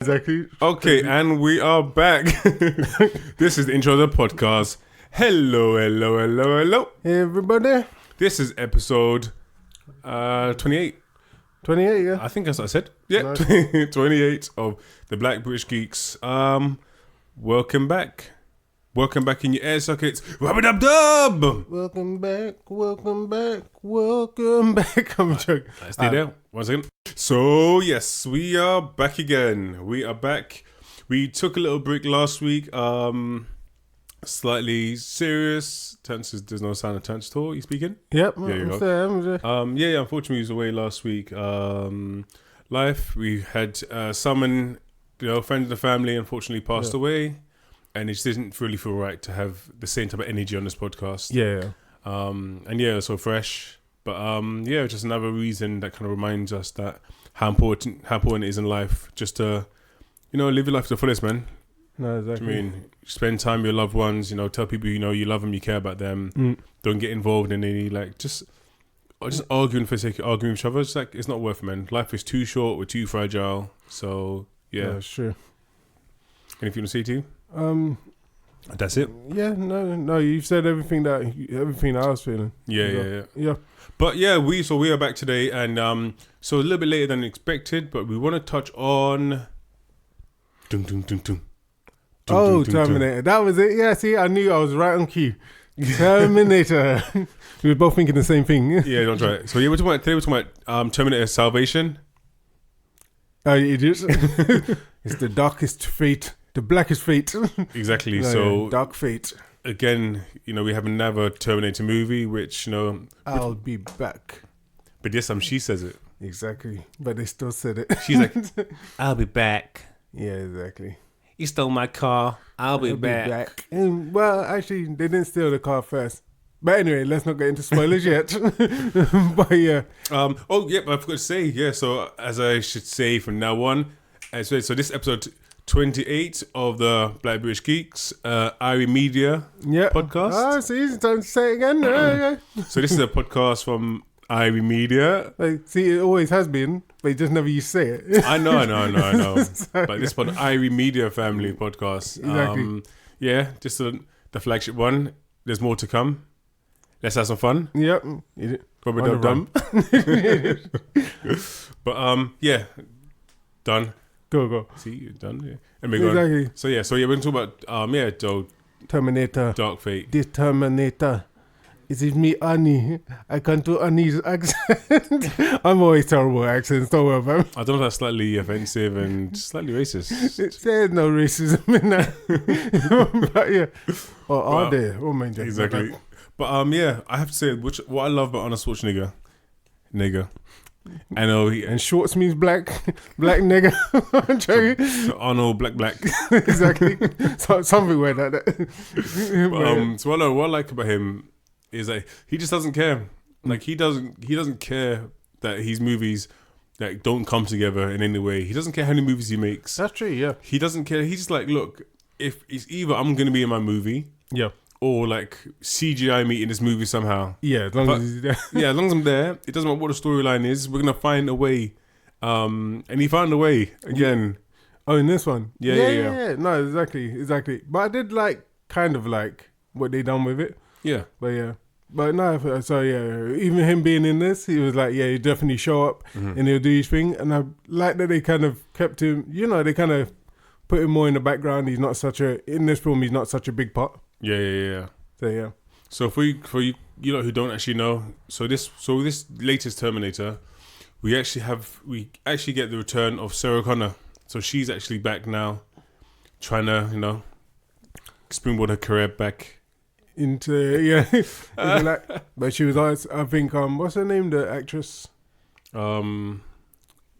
Exactly. Okay, and we are back. This is the intro of the podcast. Hello. Hey, everybody. This is episode 28. 28, yeah. I think that's what I said. Yeah, Nice. 28 of the Black British Geeks. Welcome back. Welcome back in your air sockets. Rub-a-dub-dub. Welcome back. I'm joking. Stay there. 1 second. So, yes, we are back again. We are back. We took a little break last week. Slightly serious. There's no sign of tense at all. You speaking? Yep. Yeah, you I'm go. there. Yeah, unfortunately, he was away last week. Life, we had someone, friend of the family, unfortunately passed away. And it just didn't really feel right to have the same type of energy on this podcast. Yeah. And yeah, so fresh. But yeah, just another reason that kind of reminds us that how important it is in life just to, live your life to the fullest, man. No, exactly. I mean, spend time with your loved ones, tell people you love them, you care about them. Don't get involved in any, just arguing for the sake of arguing with each other. It's it's not worth it, man. Life is too short, we're too fragile. So, yeah. That's true. Anything to say to you? That's it. Yeah, no, you've said everything that I was feeling. Yeah. But yeah, we are back today, and so a little bit later than expected, but we want to touch on Terminator. That was it. Yeah, see, I knew I was right on cue. Terminator. We were both thinking the same thing. Yeah, don't try it. So yeah, today we're talking about Terminator Salvation. Oh, you idiots. It's the darkest fate. The blackest fate. Exactly. No, so dark fate. Again, we have another Terminator movie, which I'll be back. But this time she says it. Exactly. But they still said it. She's like, "I'll be back. Yeah, exactly. You stole my car. I'll be back." Well, actually, they didn't steal the car first. But anyway, let's not get into spoilers yet. But yeah. I forgot to say. Yeah. So as I should say from now on, so this episode 28 of the Black British Geeks, Irie Media podcast. Oh, see, it's time to say it again. So this is a podcast from Irie Media. See, it always has been, but you just never used to say it. I know. But this is the Irie Media family podcast. Exactly. Just the flagship one. There's more to come. Let's have some fun. Yep. Probably dumb. But yeah, done. Go. See, you're done. Yeah. And we're going. So we're going to talk about Terminator. Dark Fate. This Terminator. It is me, Annie. I can't do Annie's accent. I'm always terrible at accents, don't worry about it. I don't know if that's slightly offensive and slightly racist. There's no racism in that. But yeah. Or are there? Oh my God. Exactly. But I have to say, what I love about Arnold Schwarzenegger, I know and Schwartz means black nigger. I'm joking. So Arnold black. Exactly. So, something weird like that. So what I like about him is that he just doesn't care. Like he doesn't care that his movies that don't come together in any way. He doesn't care how many movies he makes. That's true. Yeah. He doesn't care. He's just like, look, if it's either I'm gonna be in my movie, or like CGI me in this movie somehow. Yeah, as long as he's there. Yeah, as long as I'm there, it doesn't matter what the storyline is. We're gonna find a way. And he found a way again. Oh, in this one. Yeah. No, exactly. But I did kind of like what they done with it. Yeah. But yeah. But no, so yeah, even him being in this, he was like, yeah, he definitely show up and he'll do his thing. And I like that they kind of kept him, they kind of put him more in the background. In this film, he's not such a big part. Yeah. So yeah. So for you who don't actually know, so this latest Terminator, we actually get the return of Sarah Connor. So she's actually back now, trying to springboard her career back into but she was always, I think, what's her name, the actress? Her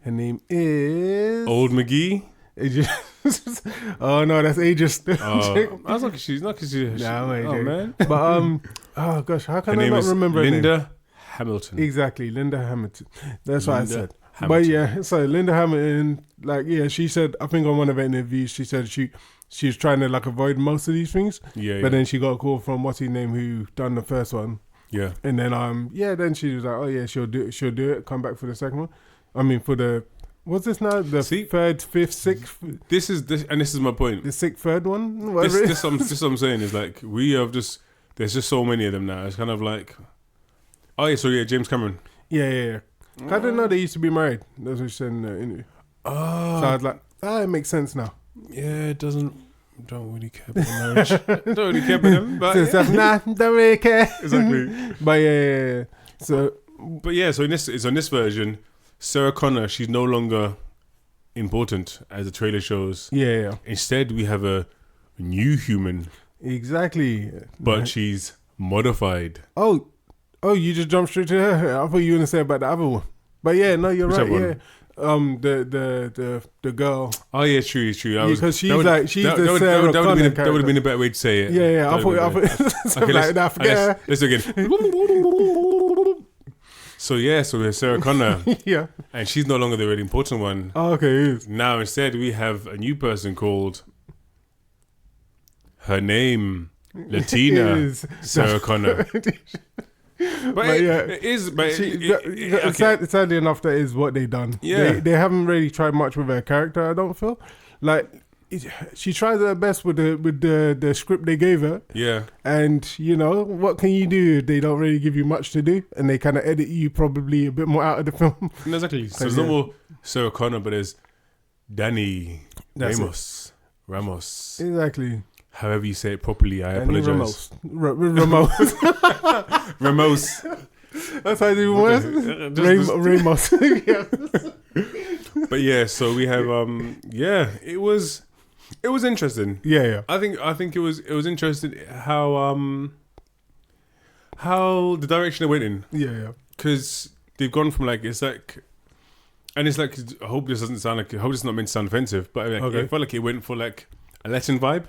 name is Old McGee. Oh no, that's ageist. I was like, she's not because she's. Nah, man. But oh gosh, how can her I name not is remember Linda her name? Hamilton. Exactly, Linda Hamilton. That's what I said. Hamilton. But yeah, so Linda Hamilton, she said, I think on one of her interviews, she said she was trying to avoid most of these things. Yeah. But then she got a call from what's his name who done the first one. Yeah. And then then she was like, oh yeah, she'll do it. Come back for the second one. I mean, for the What's this now? The See? third, fifth, sixth, This is my point. the sixth, third one. This, Whatever it is. this what I'm saying is like we have just there's just so many of them now. It's kind of like, oh yeah, so yeah, James Cameron. Yeah. I didn't know they used to be married. That's what she said in the interview. Oh, So I was like, it makes sense now. yeah, it doesn't. Don't really care about marriage. Don't really care about them, but So it's like, nah, don't really care. exactly. But yeah. So But yeah, so in this version, Sarah Connor, she's no longer important as the trailer shows. yeah. Instead, we have a new human, Exactly. but she's modified. Oh, you just jumped straight to her. I thought you were gonna say about the other one. But yeah, no, you're Whichever right. one? Yeah. The girl. Oh yeah, true. Because she's the Sarah that Connor would have character. been a better way to say it. Yeah. I That would've thought been better. something like that. Forget her. Let's do it again. So we have Sarah Connor, Yeah. and she's no longer the really important one. Oh, okay. Now instead we have a new person called. Her name, Latina Is- Sarah Connor. But it is. But sadly enough, that is what they done. Yeah. They haven't really tried much with her character. I don't feel like she tries her best with the script they gave her. Yeah. And you know what can you do if they don't really give you much to do, and they kind of edit you probably a bit more out of the film. Exactly. So there's no more Sarah Connor, but there's Danny That's Ramos. Exactly. However you say it properly, I apologize. Ramos. Ramos. That's how they was. Ramos. Yeah. But yeah, so we have it was interesting. Yeah. I think it was interesting how the direction they went in, Yeah. because they've gone from like it's like. And it's like, I hope this doesn't sound like, I hope it's not meant to sound offensive, but like, Okay. I felt like it went for like a Latin vibe.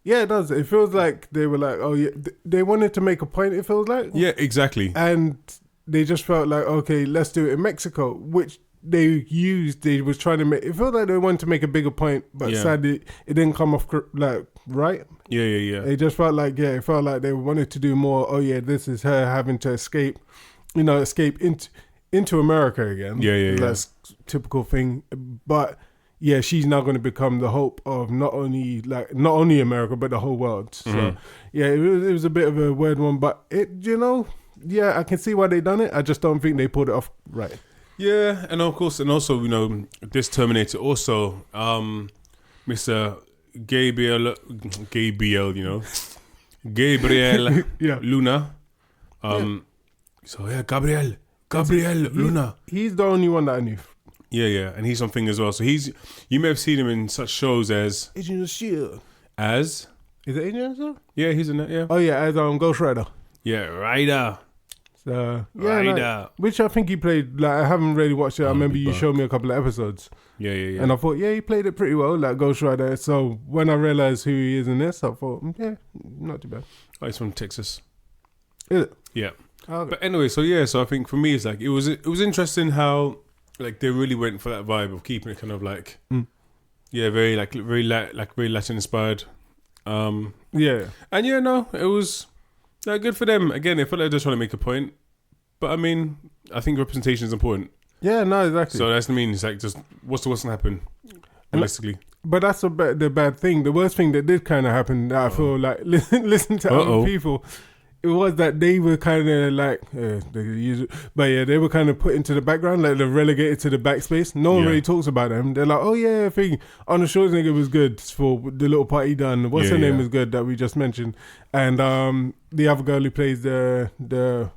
Yeah, it does. It feels like they were like, oh yeah, they wanted to make a point. It feels like, Yeah, exactly. and they just felt like, okay, let's do it in Mexico, which they used. They was trying to make. It felt like they wanted to make a bigger point, but Yeah. sadly, it didn't come off like right. Yeah. It just felt like it felt like they wanted to do more. Oh yeah, this is her having to escape into America again. Yeah. That's typical thing, but. Yeah, she's now going to become the hope of not only America but the whole world. So yeah, it was a bit of a weird one, but I can see why they done it. I just don't think they pulled it off right. Yeah, and of course, and also, this Terminator also, Mr. Gabriel, Gabriel Yeah. Luna. So yeah, Gabriel Luna. He's the only one that I knew. Yeah, and he's something as well. So you may have seen him in such shows as Agent of Shield. As Is it Agent of Shield? yeah, he's in that. Yeah, Oh yeah, as Ghost Rider. yeah, Ryder. So yeah, Ryder. which I think he played. Like I haven't really watched it. I remember big you buck. showed me a couple of episodes, Yeah. and I thought, yeah, he played it pretty well, like Ghost Rider. So when I realized who he is in this, I thought, yeah, not too bad. Oh, he's from Texas. Is it? Yeah. Okay. But anyway, so I think for me it's like it was interesting how like they really went for that vibe of keeping it kind of like very Latin inspired. Yeah. And it was good for them. Again, I felt like they're trying to make a point, but I mean, I think representation is important. Yeah, no, exactly. So that's what I mean. It's like just what's going to happen realistically. But that's the bad thing. The worst thing that did kind of happen that I feel like listen to other people. It was that they were kind of like, they were kind of put into the background, like they're relegated to the backspace. No one really talks about them. They're like, oh yeah, I think Arnold Schwarzenegger was good for the little part he done. What's her name was good that we just mentioned, and the other girl who plays the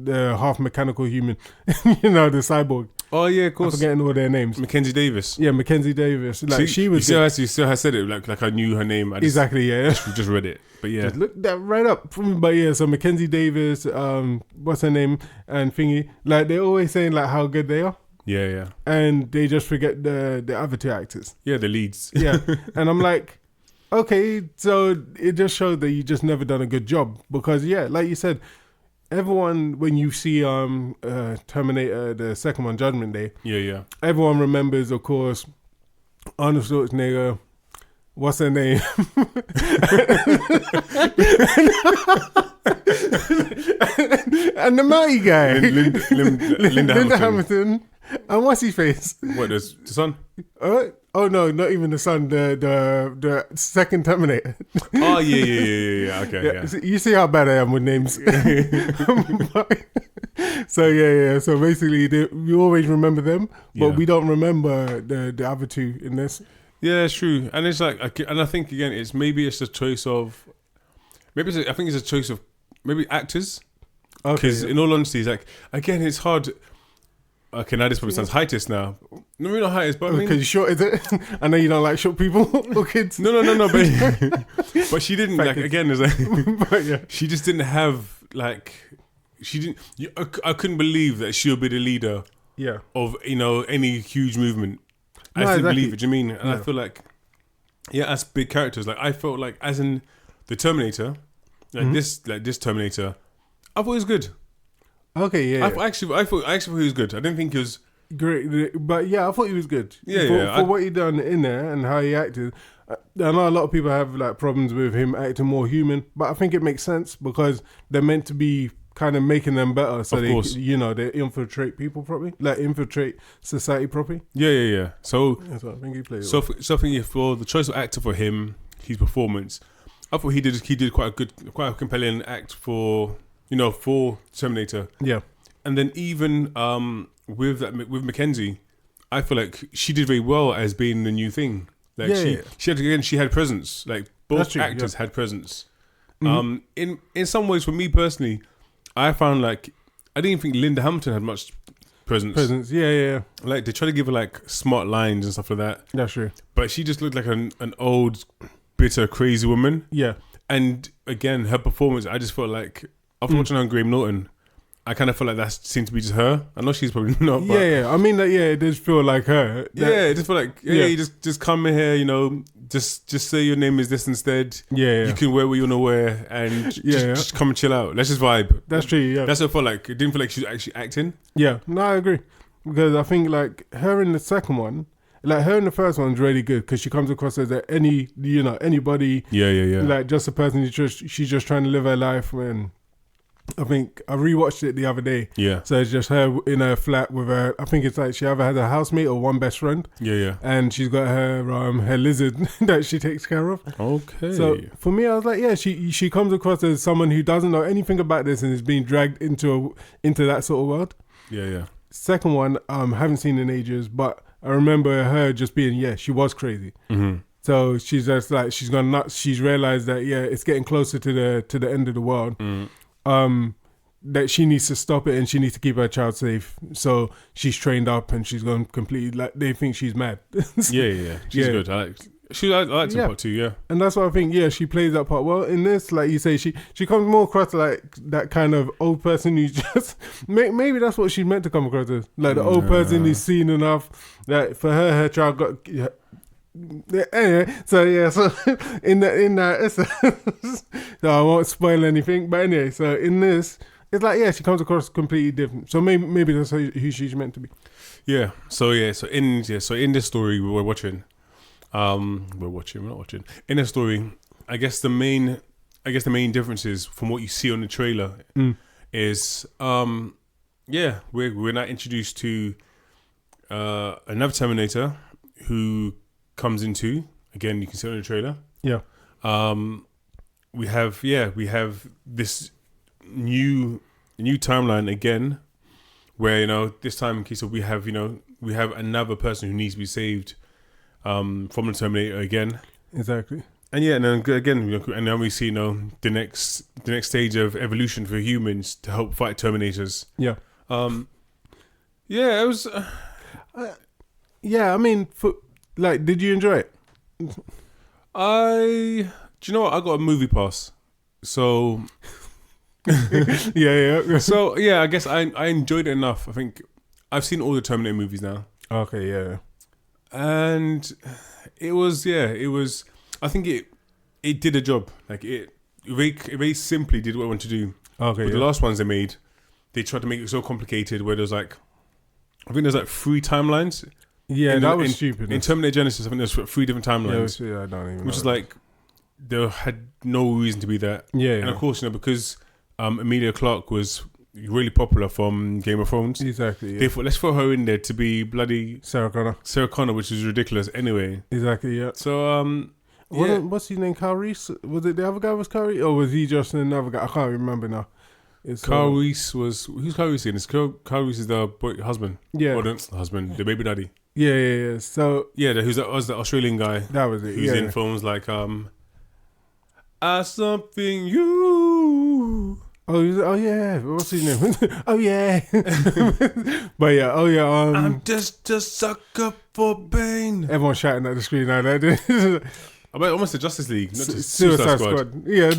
half mechanical human, the cyborg. Oh yeah, of course. I'm forgetting all their names. Mackenzie Davis. Yeah, Mackenzie Davis. Like she was. You still has said it like I knew her name. I just, exactly. Yeah. just read it, but yeah. Just look that right up. But yeah, so Mackenzie Davis, what's her name, and thingy. Like they're always saying like how good they are. Yeah. And they just forget the other two actors. Yeah, the leads. Yeah, and I'm like, okay, so it just showed that you just never done a good job because like you said. Everyone, when you see Terminator, the second one, Judgment Day, everyone remembers, of course, Arnold Schwarzenegger. What's her name? And the Mighty guy, Linda Hamilton, And what's his face? What, the son? Oh no, not even the son. The second Terminator. Oh yeah. Okay, yeah. So you see how bad I am with names. So yeah. So basically, we always remember them, but we don't remember the other two in this. Yeah, it's true. And it's like, and I think again, it's a choice of, I think it's a choice of maybe actors. Because in all honesty, it's like, again, it's hard. Okay, now this probably sounds heightist now. No, we're not heightist, but I mean, because you're short, is it? I know you don't like short people or kids. No, but she didn't like. Again, it's like, but yeah, she just didn't have like. She didn't. I couldn't believe that she would be the leader. Yeah. Of any huge movement. I No, didn't exactly. believe it. Do you mean? And I feel like, as big characters, like I felt like as in the Terminator, like this Terminator, I thought he was good. Okay, yeah. I thought he was good. I didn't think he was great, but yeah, I thought he was good. Yeah, For what he done in there and how he acted. I know a lot of people have like problems with him acting more human, but I think it makes sense because they're meant to be kind of making them better, so they infiltrate people properly, like infiltrate society properly. Yeah. So that's what I think he played. So I think for the choice of actor for him, his performance, I thought he did quite a compelling act for Terminator. Yeah. And then even with Mackenzie, I feel like she did very well as being the new thing. Like she had presence. Like both actors had presence. In some ways, for me personally, I found like I didn't think Linda Hamilton had much presence. Yeah. Like they try to give her like smart lines and stuff like that. That's true. But she just looked like an old, bitter, crazy woman. Yeah. And again, her performance, I just felt like after watching her on Graham Norton, I kind of felt like that seemed to be just her. I know she's probably not. But Yeah. I mean, it does feel like her. It just felt like, you just come in here, just say your name is this instead. Yeah. You can wear what you want to wear and just come and chill out. Let's just vibe. That's true, yeah. That's what it felt like. It didn't feel like she was actually acting. Yeah. No, I agree. Because I think like her in the second one, like her in the first one's really good because she comes across as anybody. Yeah. Like just a person she's just trying to live her life. And I think I rewatched it the other day. Yeah. So it's just her in her flat with her. I think it's like she either has a housemate or one best friend. Yeah. And she's got her lizard that she takes care of. Okay. So for me, I was like, she comes across as someone who doesn't know anything about this and is being dragged into that sort of world. Yeah. Second one, haven't seen in ages, but I remember her just being, she was crazy. Mm-hmm. So she's just like, she's gone nuts. She's realized that, it's getting closer to the end of the world. That she needs to stop it and she needs to keep her child safe. So she's trained up and she's gone completely, like, they think she's mad. Yeah. She's good. I liked her part too, yeah. And that's what I think, she plays that part well. In this, like you say, she comes more across like that kind of old person who just, maybe that's what she's meant to come across as. Like the old person who's seen enough. That for her child got... Anyway, so in that, so I won't spoil anything. But anyway, so in this, it's like she comes across completely different. So maybe that's who she's meant to be. Yeah. So in this story we're not watching. In the story, I guess the main differences from what you see on the trailer is we're now introduced to another Terminator who comes into, again, you can see it on the trailer. Yeah. We have this new timeline again, where this time, Kisa, we have another person who needs to be saved from the Terminator again. Exactly. And and then again, and then we see the next stage of evolution for humans to help fight Terminators. Yeah. It was. I mean, did you enjoy it? Do you know what? I got a movie pass, so yeah. So I guess I enjoyed it enough. I think I've seen all the Terminator movies now. Okay, yeah. And it was. I think it did a job. Like it very simply did what I wanted to do. Okay. But the last ones they made, they tried to make it so complicated. Where there's like, I think there's like 3 timelines. Yeah, that was stupid. In Terminator Genesis, I think there's 3 different timelines. Yeah, I don't even know. Which is like, there had no reason to be that. Yeah. And of course, because Emilia Clarke was really popular from Game of Thrones. Exactly. Yeah. They thought, let's throw her in there to be bloody Sarah Connor, which is ridiculous anyway. Exactly. Yeah. So What's his name? Kyle Reese? Was it the other guy? Was Kyle Reese? Or was he just another guy? I can't remember now. It's Kyle Reese was who's Kyle Reese in? Kyle Reese is the husband. Yeah. Or the husband, the baby daddy. Yeah. So who's the Australian guy? that was it. Who's in films like Something You. Oh yeah. What's his name? Oh yeah. But yeah. Oh yeah. I'm just a sucker for pain. Everyone's shouting at the screen now. I bet almost the Justice League, not just Suicide Squad. Yeah,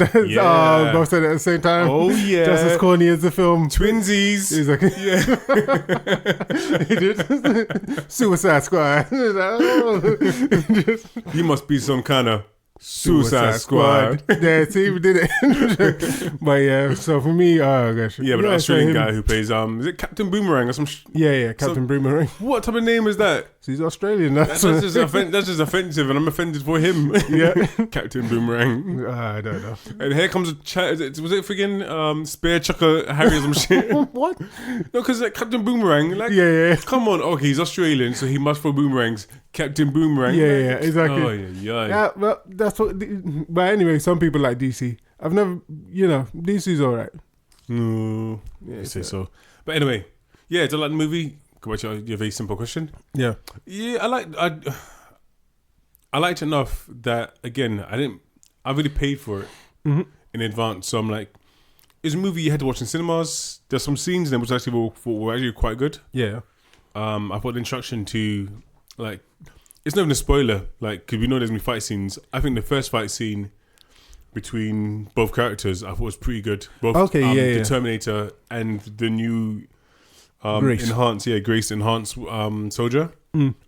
both said it at the same time. Oh yeah, just as corny as the film. Twinsies. He's like, he did. Suicide Squad. You must be some kind of Suicide Squad. Yeah, see, we did it. But yeah, so for me, oh gosh. Yeah, but the Australian guy who plays is it Captain Boomerang or some? Yeah, Captain Boomerang. What type of name is that? So he's Australian. That's just offensive, and I'm offended for him. Yeah, Captain Boomerang. I don't know. And here comes a chat. Was it friggin' Spear Chucker Harry or some shit? What? No, because Captain Boomerang. Like, yeah. Come on, okay, he's Australian, so he must throw boomerangs. Captain Boomerang. Yeah, exactly. Oh yeah. Yeah, well, that's what. But anyway, some people like DC. I've never, DC's alright. No, yeah, I say so. But anyway, yeah, do you like the movie? Go back to your very simple question. Yeah, I liked it enough that again, I really paid for it in advance. So I'm like, it's a movie you had to watch in cinemas. There's some scenes in it which I actually were actually quite good. Yeah. I thought the introduction to like, it's not even a spoiler. Like, because we know there's gonna be fight scenes. I think the first fight scene between both characters I thought was pretty good. Both the Terminator and the new Grace enhanced soldier.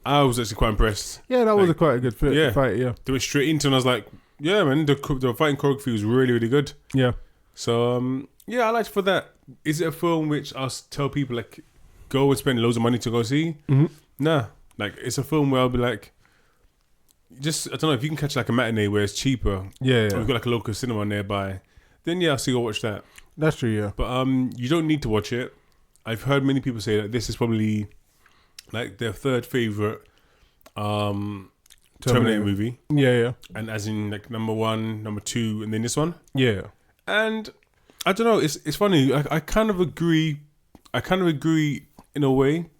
I was actually quite impressed. Yeah, that was quite a good fight. Yeah, they went straight into, and I was like, yeah, man, the fighting choreography was really, really good. Yeah. So I liked it for that. Is it a film which I'll tell people like go and spend loads of money to go see? Nah, like it's a film where I'll be like, just I don't know if you can catch like a matinee where it's cheaper. Yeah. Or we've got like a local cinema nearby. Then I'll go watch that. That's true. Yeah. But you don't need to watch it. I've heard many people say that this is probably like their third favorite Terminator movie. Yeah. And as in like number 1, number 2, and then this one. Yeah. And I don't know. It's funny. I kind of agree. In a way.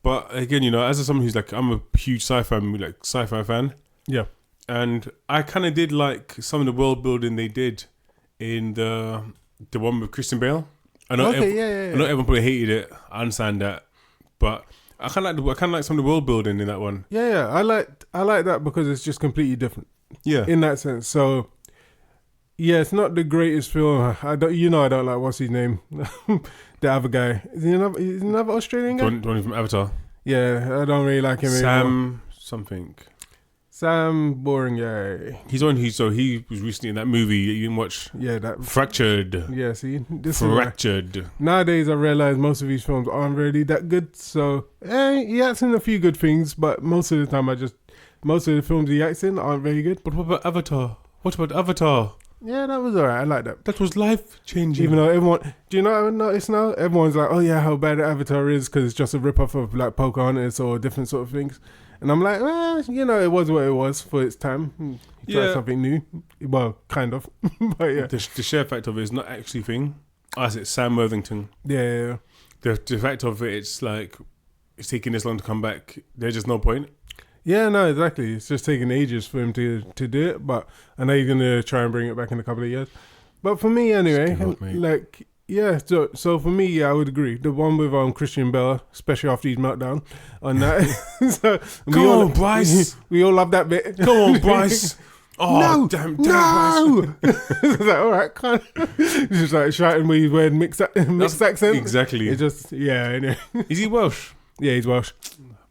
But again, as someone who's like, I'm a huge sci-fi fan. Yeah. And I kind of did like some of the world building they did in the one with Christian Bale. I know everyone probably hated it. I understand that, but I kind of like some of the world building in that one. Yeah. I like that because it's just completely different. Yeah. In that sense, so yeah, it's not the greatest film. I don't like what's his name, the other guy. Is he another Australian guy? The one from Avatar. Yeah, I don't really like him anymore. Sam boring guy. He was recently in that movie you didn't watch. Yeah, that Fractured. Yeah, see, Fractured. Nowadays, I realize most of these films aren't really that good. So, he acts in a few good things, but most of the time, most of the films he acts in aren't very good. But what about Avatar? Yeah, that was alright. I like that. That was life changing. Even though everyone, do you know what I noticed now? Everyone's like, oh yeah, how bad Avatar is because it's just a rip off of like Pocahontas or different sort of things. And I'm like, it was what it was for its time. Try something new. Well, kind of. But yeah. The sheer fact of it is not actually a thing. As it's Sam Worthington. Yeah. The fact of it, it's like, it's taking this long to come back. There's just no point. Yeah, no, exactly. It's just taking ages for him to do it. But I know you're going to try and bring it back in a couple of years. But for me, anyway, so for me, I would agree. The one with Christian Bale, especially after his meltdown on that. Come on, Bryce. We all love that bit. Come on, Bryce. Oh, no, damn, no! It's like, all right, kind of. He's just like shouting when he's wearing mixed accent. Exactly. It just, anyway. Is he Welsh? Yeah, he's Welsh.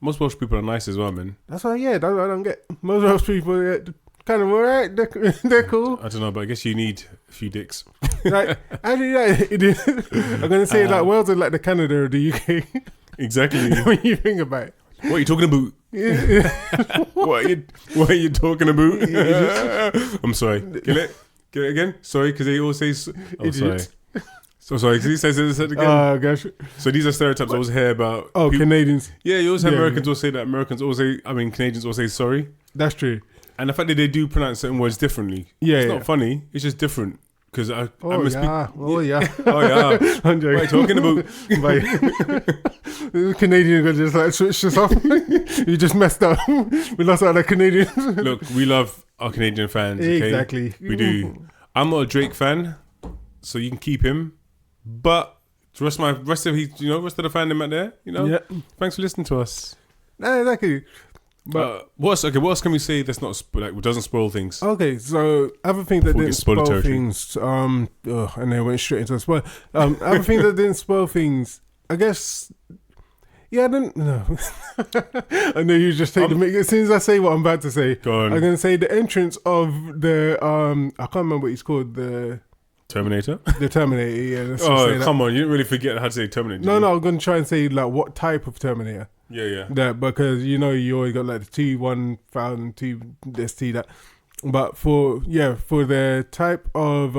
Most Welsh people are nice as well, man. That's why, I don't get. Most Welsh people are kind of all right. They're cool. I don't know, but I guess you need a few dicks. Like, actually, I'm going to say like Wales is like the Canada of the UK. Exactly. When you think about it. What are you talking about? What are you talking about? I'm sorry. Get it again? Sorry, because they all say... sorry. So sorry, can you say this again? Gosh. So these are stereotypes I always hear about. Canadians. Yeah, you always have Americans will say that. Canadians will say sorry. That's true. And the fact that they do pronounce certain words differently. It's not funny. It's just different. Because I must be. Oh yeah. I'm joking. What are you talking about? Canadian gonna just like switch this off. You just messed up. We lost all the Canadians. Look, we love our Canadian fans. Okay? Exactly. We do. I'm not a Drake fan, so you can keep him. But the rest of the fandom out there, thanks for listening to us. No, exactly. But what else can we say that's not doesn't spoil things? Okay, so other thing that didn't spoil things, and they went straight into the spoil. Other thing that didn't spoil things, I guess. Yeah, I didn't. No, I know you just take the mic. As soon as I say what I'm about to say, go on. I'm gonna say the entrance of the I can't remember what he's called, the Terminator. The Terminator. Yeah. Oh, come on! You didn't really forget how to say Terminator. No, I'm gonna try and say like what type of Terminator. Yeah. That because you always got like the T1000, T this, T that. But for the type of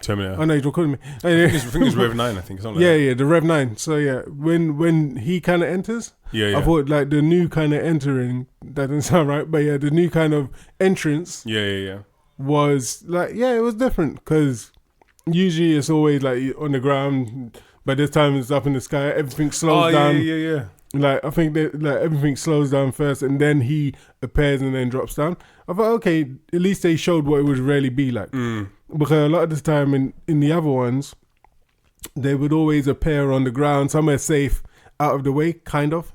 Terminator. I know you're calling me. I think it's Rev 9. I think something. The Rev 9. So yeah, when he kind of enters, I thought like the new kind of entering. That didn't sound right, but yeah, the new kind of entrance. Yeah. Was like it was different because usually it's always like on the ground, but this time it's up in the sky. Everything slows down. Yeah. Like I think that like everything slows down first, and then he appears and then drops down. I thought, okay, at least they showed what it would really be like. Because a lot of the time in the other ones, they would always appear on the ground, somewhere safe, out of the way, kind of.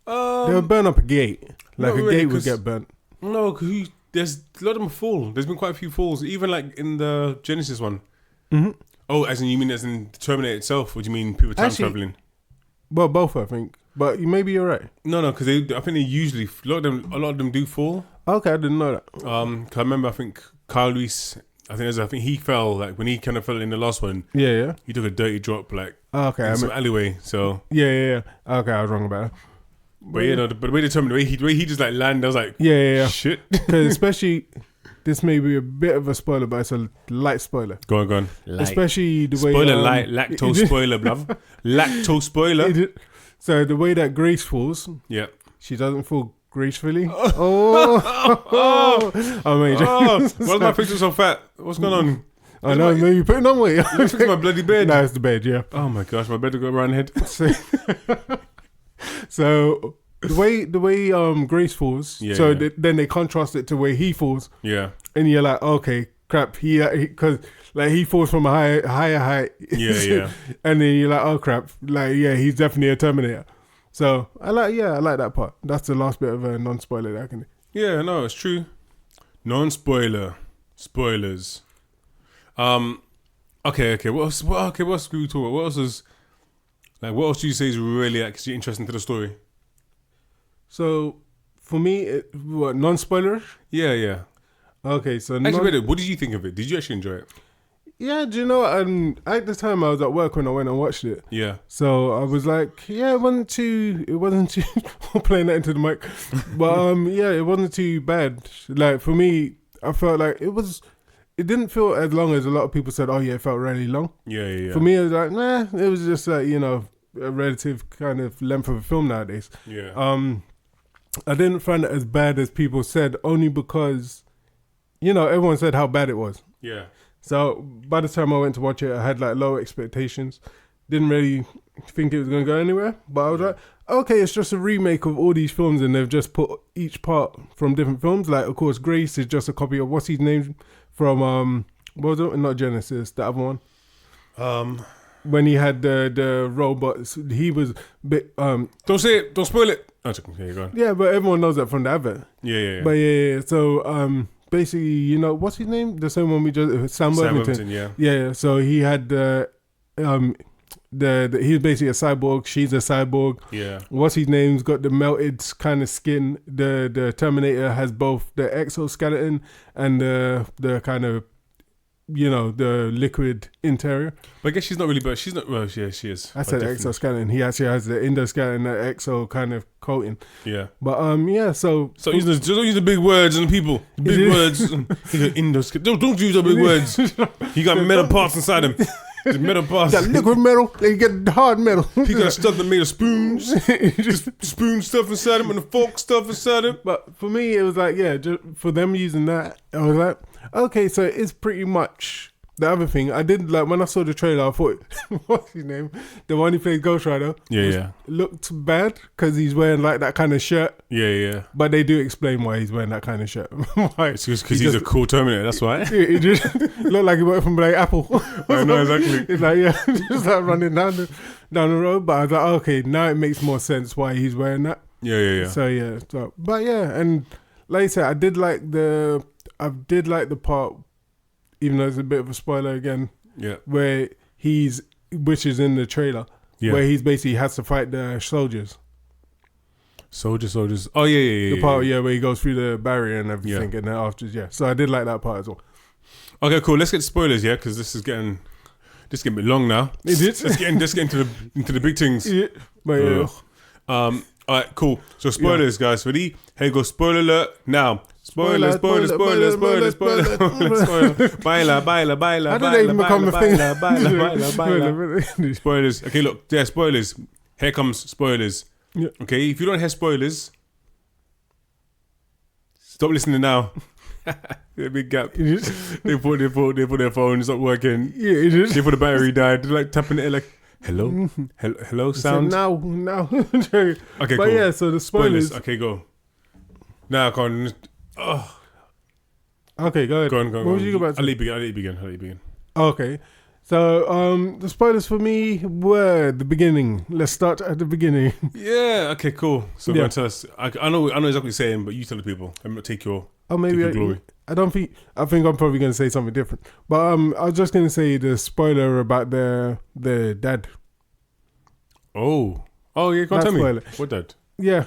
They would burn up a gate, like a gate would get burnt. No, because there's a lot of them fall. There's been quite a few falls, even like in the Genesis one. Mm-hmm. Oh, as in Terminator itself? Or do you mean people time traveling? Well, both, I think. But maybe you're right. No, because I think they usually a lot of them do fall. Okay, I didn't know that. Cause I remember, I think Carl Lewis, I think he fell like when he kind of fell in the last one. Yeah. He took a dirty drop like in some alleyway. So yeah. Okay, I was wrong about it. But the way they determined the way he just like landed, I was like, yeah. Shit. Because especially. This may be a bit of a spoiler, but it's a light spoiler. Go on. Light. Especially the way... Spoiler light, lactose spoiler, bruv. Lactose spoiler. So the way that Grace falls... Yeah. She doesn't fall gracefully. I mean... why is my picture so fat? What's going on? I know, maybe putting on weight. It's my bloody bed. No, it's the bed, yeah. Oh my gosh, my bed will go around head. So... The way Grace falls, then they contrast it to where he falls. Yeah. And you're like, okay, crap, because like he falls from a higher height. Yeah. And then you're like, oh crap, like he's definitely a Terminator. So I like that part. That's the last bit of a non-spoiler that I can do. Yeah, no, it's true. Non-spoiler. Spoilers. Okay, what else can we talk about? What else is what else do you say is really actually interesting to the story? So, for me, non-spoiler? Yeah. Okay, so... Actually, what did you think of it? Did you actually enjoy it? Yeah, do you know, at the time I was at work when I went and watched it. Yeah. So, I was like, it wasn't too... playing that into the mic. But, it wasn't too bad. Like, for me, I felt like it didn't feel as long as a lot of people said, oh, yeah, it felt really long. Yeah. For me, it was like, nah, it was just like, a relative kind of length of a film nowadays. Yeah. I didn't find it as bad as people said, only because, everyone said how bad it was. Yeah. So by the time I went to watch it, I had like low expectations. Didn't really think it was going to go anywhere. But I was like, okay, it's just a remake of all these films and they've just put each part from different films. Like, of course, Grace is just a copy of what's his name from, what was it? Not Genesis, the other one. When he had the robots, he was a bit... Don't say it, don't spoil it. Oh, okay, go on. Yeah, but everyone knows that from the advert. Yeah. But yeah. So basically, what's his name? The same one we just Sam Worthington. Yeah. So he had he was basically a cyborg. She's a cyborg. Yeah. What's his name's got the melted kind of skin. The Terminator has both the exoskeleton and the kind of the liquid interior. But I guess she's not really, but she's not, well, yeah, she is. I said exoskeleton. He actually has the endoskeleton, the exo kind of coating. Yeah. But, so... So just don't use the big words and people. Big words. Endoskeleton. Don't use the big words. He got metal parts inside him. The metal bars. Got liquid metal, they get the hard metal. He got stuff that made of spoons. Just spoon stuff inside him and the fork stuff inside him. But for me, it was like, yeah, just for them using that, I was like, okay, so it's pretty much the other thing. I did, like, when I saw the trailer, I thought, what's his name? The one who plays Ghost Rider. Yeah. Looked bad because he's wearing, like, that kind of shirt. Yeah. But they do explain why he's wearing that kind of shirt. Like, It's because he's a cool Terminator, that's why. He just looked like he worked from, like, Apple. I know, exactly. It's like, yeah, just like running down the road. But I was like, okay, now it makes more sense why he's wearing that. Yeah. So, yeah. But, yeah, and like I said, I did like the part, even though it's a bit of a spoiler again, where which is in the trailer, where he's basically has to fight the soldiers. Soldiers. Oh, yeah. The part, where he goes through the barrier and everything, and then after, So I did like that part as well. Okay, cool. Let's get spoilers, because this is getting a bit long now. It is. Let's get into the big things. Yeah. But all right, cool. So spoilers, guys. Ready? Here goes. Spoiler alert now. Spoilers. Baila. How did they even become a thing? Spoilers. Okay, look. Yeah, spoilers. Here comes spoilers. Yeah. Okay, if you don't hear spoilers, stop listening now. A big gap. They put their phone. It's not working. Yeah, it is. They put the battery died. They're like tapping it like, hello sound. So now. Okay, but cool. Yeah, so the spoilers. Okay, go. Now, go on. Oh. Okay, go ahead. Go on. What was you about to I'll let you begin. Okay. So, the spoilers for me were the beginning. Let's start at the beginning. Yeah. Okay. Cool. So, go and tell us. I know exactly what you're saying, but you tell the people. I'm gonna take your. Oh, maybe take your glory. I think I'm probably going to say something different. But I was just going to say the spoiler about the dad. Oh, yeah. Go on, tell me. What dad? Yeah.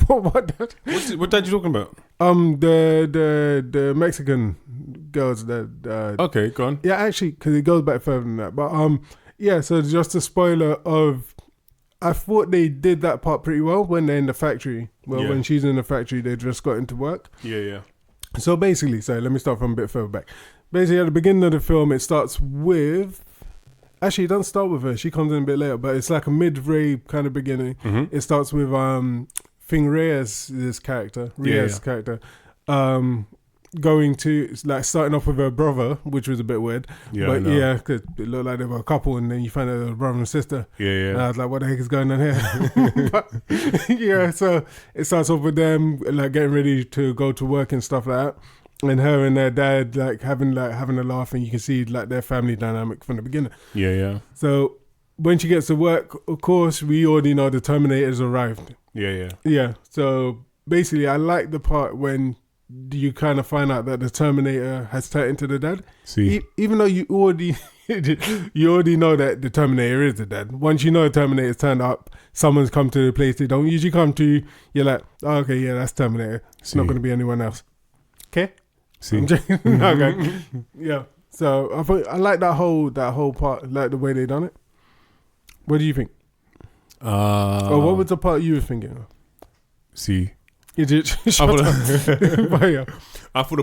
What dad? What dad you talking about? The Mexican girls that. Okay, go on. Yeah, actually, because it goes back further than that. But yeah. So just a spoiler of. I thought they did that part pretty well when they're in the factory. Well, when she's in the factory, they just got into work. Yeah. So basically, let me start from a bit further back. Basically, at the beginning of the film, it starts with... Actually, it doesn't start with her. She comes in a bit later, but it's like a mid-rape kind of beginning. Mm-hmm. It starts with Thing Reyes' character, going to, like, starting off with her brother, which was a bit weird. Yeah, but yeah, because it looked like they were a couple, and then you find out they were brother and sister. Yeah. And I was like, what the heck is going on here? But, yeah, so it starts off with them, like, getting ready to go to work and stuff like that. And her and their dad, like, having a laugh, and you can see, like, their family dynamic from the beginning. Yeah. So when she gets to work, of course, we already know the Terminator's arrived. Yeah. So basically, I like the part when you kind of find out that the Terminator has turned into the dad. See, even though you already know that the Terminator is the dad. Once you know the Terminator's turned up, someone's come to the place they don't usually come to. You're like, oh, okay, yeah, that's Terminator. It's not going to be anyone else. Okay. See, okay. Yeah. So I like that whole part, like the way they done it. What do you think? What was the part you were thinking of? See. You did. I thought the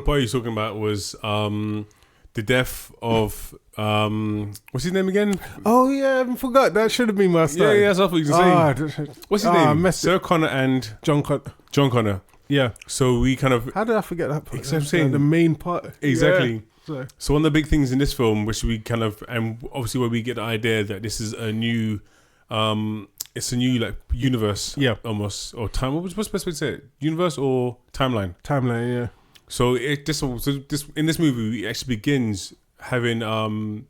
part you're talking about was the death of what's his name again? Oh yeah, I forgot. That should have been my start. Yeah, that's what you can say. What's his name? Sarah Connor and John Connor. Yeah. So we kind of. How did I forget that part? Except saying the main part. Exactly. Yeah. So one of the big things in this film, which we kind of, and obviously where we get the idea that this is a new. It's a new like universe, almost, or time. What's the best way to say it? Universe or timeline? Timeline, yeah. So this in this movie, it actually begins having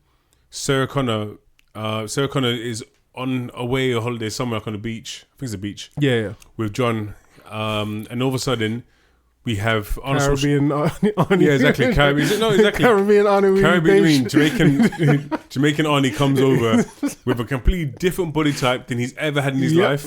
Sarah Connor. Sarah Connor is on a holiday somewhere on the beach. I think it's a beach. Yeah. With John, and all of a sudden we have Caribbean Arnie. Yeah, exactly. Caribbean Arnie. Jamaican Arnie comes over with a completely different body type than he's ever had in his life.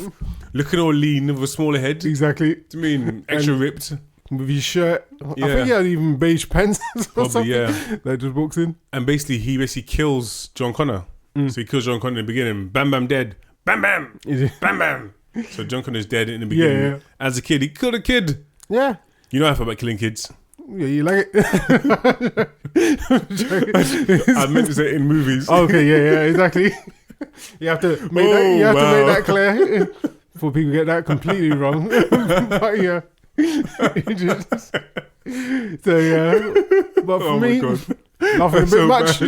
Looking all lean with a smaller head. Exactly. I mean, extra ripped. With his shirt. Yeah. I think he had even beige pants or something. Yeah. That just walks in. And he kills John Connor. So he kills John Connor in the beginning. Bam, bam, dead. Bam, bam. Bam, bam. So John Connor's dead in the beginning. Yeah. As a kid, he killed a kid. Yeah. You know how I feel about killing kids. Yeah, you like it? I meant to say in movies. Okay, yeah, exactly. You have to make to make that clear before people get that completely wrong. But yeah. So yeah. But for me, laughing a bit much.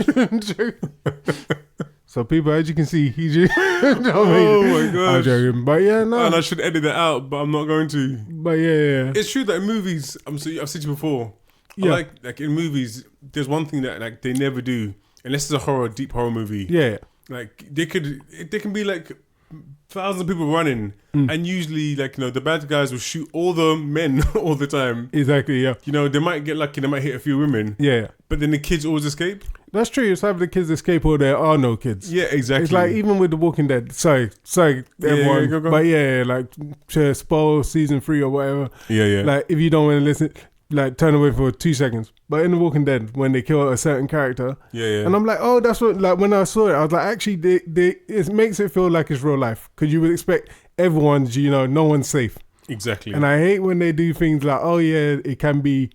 So people, as you can see, he's just oh my god. I'm joking. But yeah, no. And I should edit that out, but I'm not going to. But yeah. It's true that in movies, I've said to you before, Yeah. like in movies, there's one thing that like they never do, unless it's a deep horror movie. Yeah. Like they can be like thousands of people running, and usually like the bad guys will shoot all the men all the time. Exactly. Yeah. They might get lucky, they might hit a few women. Yeah. But then the kids always escape. That's true. It's either the kids escape or there are no kids. Yeah, exactly. It's like even with The Walking Dead. Sorry, everyone. Go. But yeah, like to spoil season 3 or whatever. Yeah. Like if you don't want to listen, like turn away for 2 seconds. But in The Walking Dead, when they kill a certain character, yeah. and I'm like, oh, that's what. Like when I saw it, I was like, actually, it makes it feel like it's real life because you would expect everyone's, no one's safe. Exactly. And I hate when they do things like, oh yeah, it can be,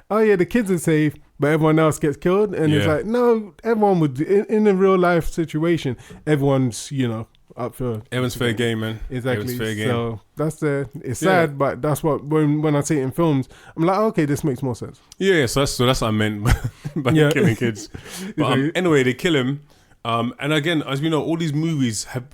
oh yeah, the kids are safe, but everyone else gets killed. And it's like, no, everyone would, in a real life situation, everyone's, up for. Everyone's fair game, man. Exactly. Everyone's fair game. So it's sad, but that's what, when I see it in films, I'm like, okay, this makes more sense. Yeah, so that's what I meant by killing kids. But anyway, they kill him. And again, as we know, all these movies have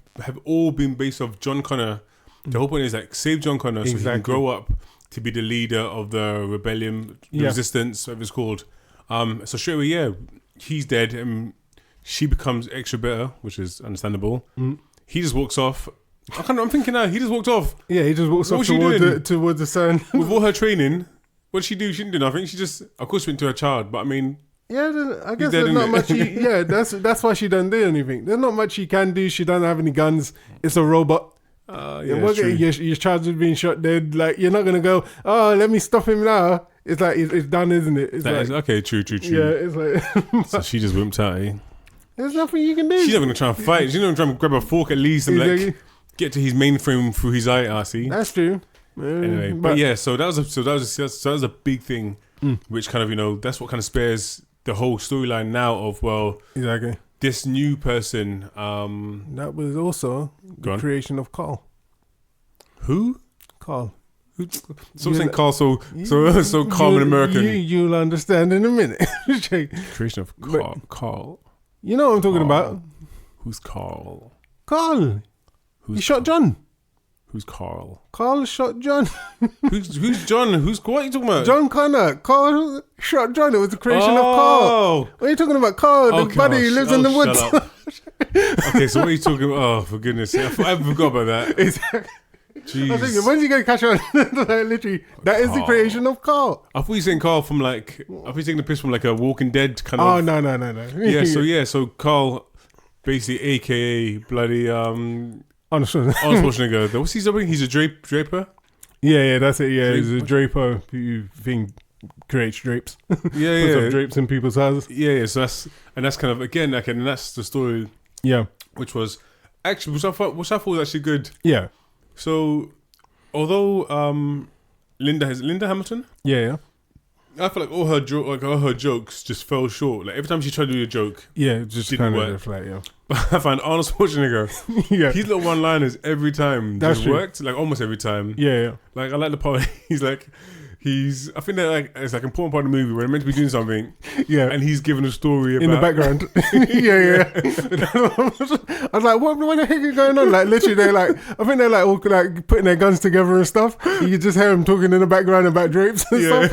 all been based off John Connor. The whole point is like save John Connor so he can grow up to be the leader of the rebellion, the resistance, whatever it's called. So straight away, he's dead and she becomes extra bitter, which is understandable. He just walks off. I'm thinking now, he just walked off. Yeah, he just walks off towards the sun. With all her training, what'd she do? She didn't do nothing. She just, of course, went to her child, but I mean... Yeah, I guess there's not much. That's why she doesn't do anything. There's not much she can do. She doesn't have any guns. It's a robot. Your child is being shot dead. Like you're not gonna go. Oh, let me stop him now. It's like it's done, isn't it? It's okay. True. Yeah, it's like. So she just wimped out. Eh? There's nothing you can do. She's not gonna try and fight. She's not gonna try and grab a fork at least and like get to his mainframe through his eye. See, that's true. Anyway, but yeah, so that was a big thing, which kind of that's what kind of spares the whole storyline now of exactly. This new person, that was also the creation of Carl. Who? Carl. So saying Carl, so calm and American. You'll understand in a minute. Creation of Carl. You know what I'm talking about? Who's Carl? Carl. He shot John. Who's Carl? Carl shot John. Who's John? What are you talking about? John Connor. Carl shot John. It was the creation of Carl. What are you talking about? Carl, the buddy who lives in the woods. Okay, so what are you talking about? Oh, for goodness sake. I forgot about that. Exactly. Jeez. I was thinking, when's he going to catch on? Like, literally, that is the creation of Carl. I thought you were saying Carl from like, I thought you were taking the piss from like a Walking Dead kind of. Oh, no. So Carl, basically, AKA bloody, Arnold Schwarzenegger. What's he doing? He's a draper? Yeah, that's it. Yeah, he's a draper who creates drapes. Yeah. Puts up drapes in people's houses. Yeah. So that's kind of, again, and that's the story. Yeah. Which was, actually, which I thought was actually good. Yeah. So, although Linda Hamilton? Yeah. I feel like all her jokes just fell short. Like every time she tried to do a joke, it just didn't work. But I find Arnold Schwarzenegger, his little one-liners every time just worked. Like almost every time. Yeah. Like I like the part he's like. I think that like it's like an important part of the movie where they're meant to be doing something, and he's giving a story about in the background. Yeah. I was like, what the heck is going on? Like literally, I think they're like all like putting their guns together and stuff. You just hear them talking in the background about drapes and stuff.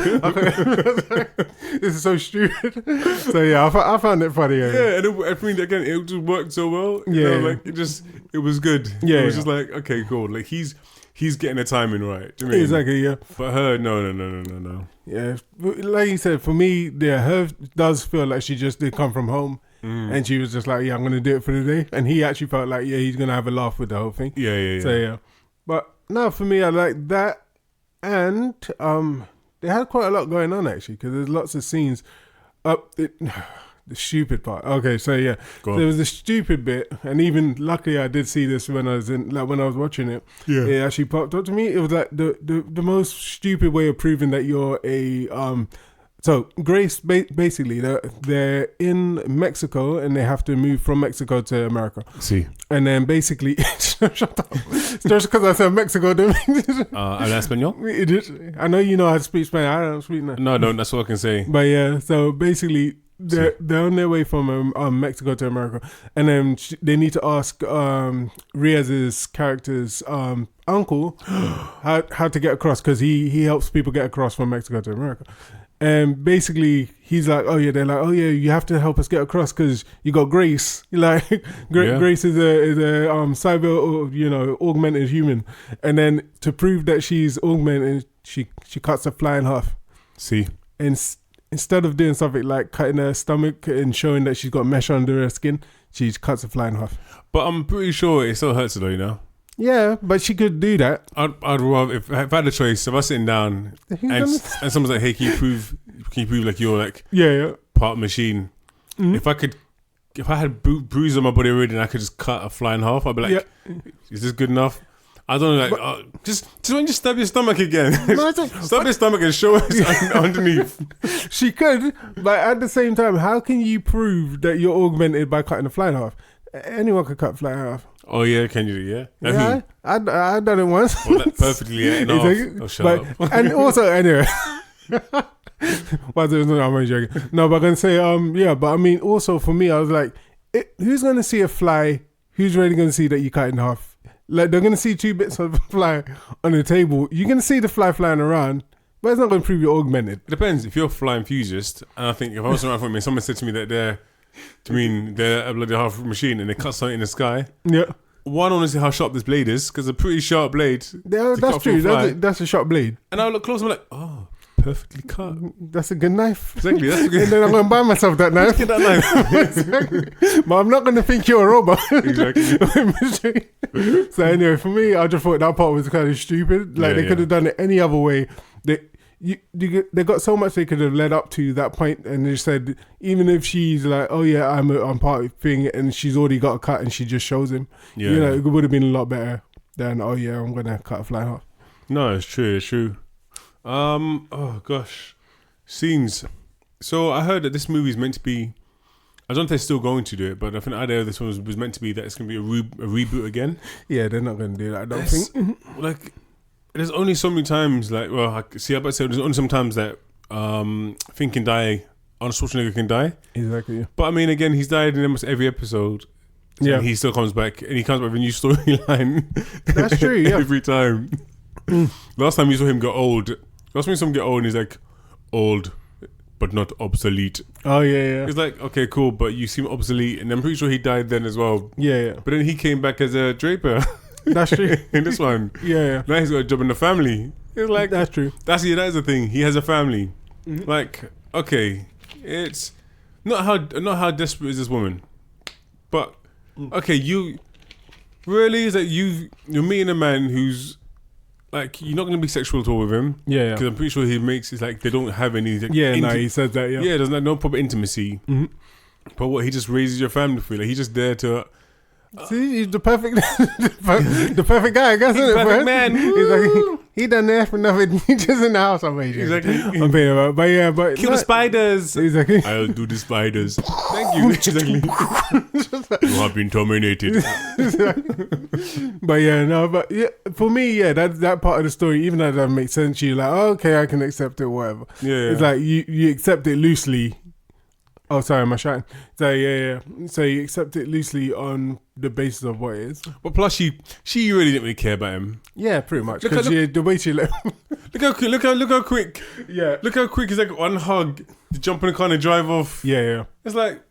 This is so stupid. So yeah, I found it funny. Yeah, and I mean again, it just worked so well. Like it was good. Yeah, it was just like okay, cool. Like he's getting the timing right. Do you mean? Exactly, yeah. But her, no. Yeah, like you said, for me, her does feel like she just did come from home. And she was just like, yeah, I'm going to do it for the day. And he actually felt like, yeah, he's going to have a laugh with the whole thing. Yeah. So, yeah. But, no, for me, I like that. And they had quite a lot going on, actually, because there's lots of scenes. The stupid part. Okay, so yeah, Go there on. was the stupid bit, and even luckily I did see this when I was watching it. Yeah. It actually popped up to me. It was like the most stupid way of proving that you're a So Grace, basically, they're in Mexico and they have to move from Mexico to America. See. And then basically, shut up. Just because I said Mexico, don't mean ¿Habla español? I know you know how to speak Spanish. I don't speak that. No, I don't. That's all I can say. But yeah, so basically, they're on their way from Mexico to America, and then they need to ask Riaz's character's uncle how to get across, because he helps people get across from Mexico to America. And basically, he's like, they're like, you have to help us get across because you got Grace. Like, Grace is a cyber, or, augmented human. And then to prove that she's augmented, she cuts her fly in half. See. And instead of doing something like cutting her stomach and showing that she's got mesh under her skin, she cuts her fly in half. But I'm pretty sure it still hurts her though, you know? Yeah, but she could do that. I'd rather, if I had a choice, if I was sitting down and someone's like, hey, can you prove like you're like part machine? Mm-hmm. If I had bruises on my body already and I could just cut a fly in half, I'd be like, is this good enough? I don't know, like, just stab your stomach again. Stab your stomach and show us underneath. She could, but at the same time, how can you prove that you're augmented by cutting a fly in half? Anyone could cut a fly in half. Oh yeah, can you? Yeah, yeah. I done it once. Well, that perfectly. Yeah, shut up. And also, anyway. I'm joking. No, but I'm gonna say, but I mean, also for me, I was like, who's gonna see a fly? Who's really gonna see that you cut in half? Like, they're gonna see two bits of fly on the table. You're gonna see the fly flying around, but it's not gonna prove you're augmented. It depends. If you're a fly enthusiast, and I think if I was around for me, someone said to me that they're a bloody half machine and they cut something in the sky. Yeah. One, I want to see how sharp this blade is, because a pretty sharp blade. Yeah, that's true. That's a sharp blade. And I look close and I'm like, oh, perfectly cut. That's a good knife. Exactly. That's a good. And then I'm going to buy myself that knife. Get that knife. Exactly. But I'm not going to think you're a robot. Exactly. So anyway, for me, I just thought that part was kind of stupid. Like, they could have done it any other way. They got so much they could have led up to that point, and they said, even if she's like, I'm part of the thing, and she's already got a cut and she just shows him, it would have been a lot better than, I'm gonna cut a fly off. No, it's true. Oh gosh, scenes. So I heard that this movie is meant to be, I don't know if they're still going to do it, but I think the idea of this one was meant to be that it's going to be a reboot again. Yeah, they're not going to do that, I don't think. Like, there's only so many times, like, there's only some times that Finn can die, Arnold Schwarzenegger can die. Exactly. Yeah. But I mean, again, he's died in almost every episode. So he still comes back, and he comes back with a new storyline. That's true, yeah. Every time. Last time you saw him get old, and he's like, old, but not obsolete. Oh, yeah. It's like, okay, cool, but you seem obsolete, and I'm pretty sure he died then as well. Yeah. But then he came back as a draper. That's true. In this one. Yeah. Now he's got a job in the family. It's like, that's true. That's the thing. He has a family. Mm-hmm. Like, okay, it's not how desperate is this woman, but okay, you really is that you're meeting a man who's like, you're not going to be sexual at all with him. Yeah. Because I'm pretty sure it's like they don't have any. He says that. Yeah. Yeah, there's no proper intimacy. Mm-hmm. But what he just raises your family for you. Like, he's just there to. See, he's the perfect, the perfect guy, I guess. He's the perfect man. He's like, he done there for nothing. He's just in the house. I'm waiting. Exactly. I'm paying about, but kill the spiders. Exactly. I'll do the spiders. Thank you. Exactly. You have been terminated. But for me, that part of the story, even though that doesn't make sense, you're like, okay, I can accept it, whatever. Yeah. It's like you accept it loosely. Oh, sorry, am I shouting? So so you accept it loosely on the basis of what it is. But plus, she really didn't really care about him. Yeah, pretty much. Because the way she let look how quick. Yeah. Look how quick he's like one hug, to jump in the car and drive off. Yeah. It's like,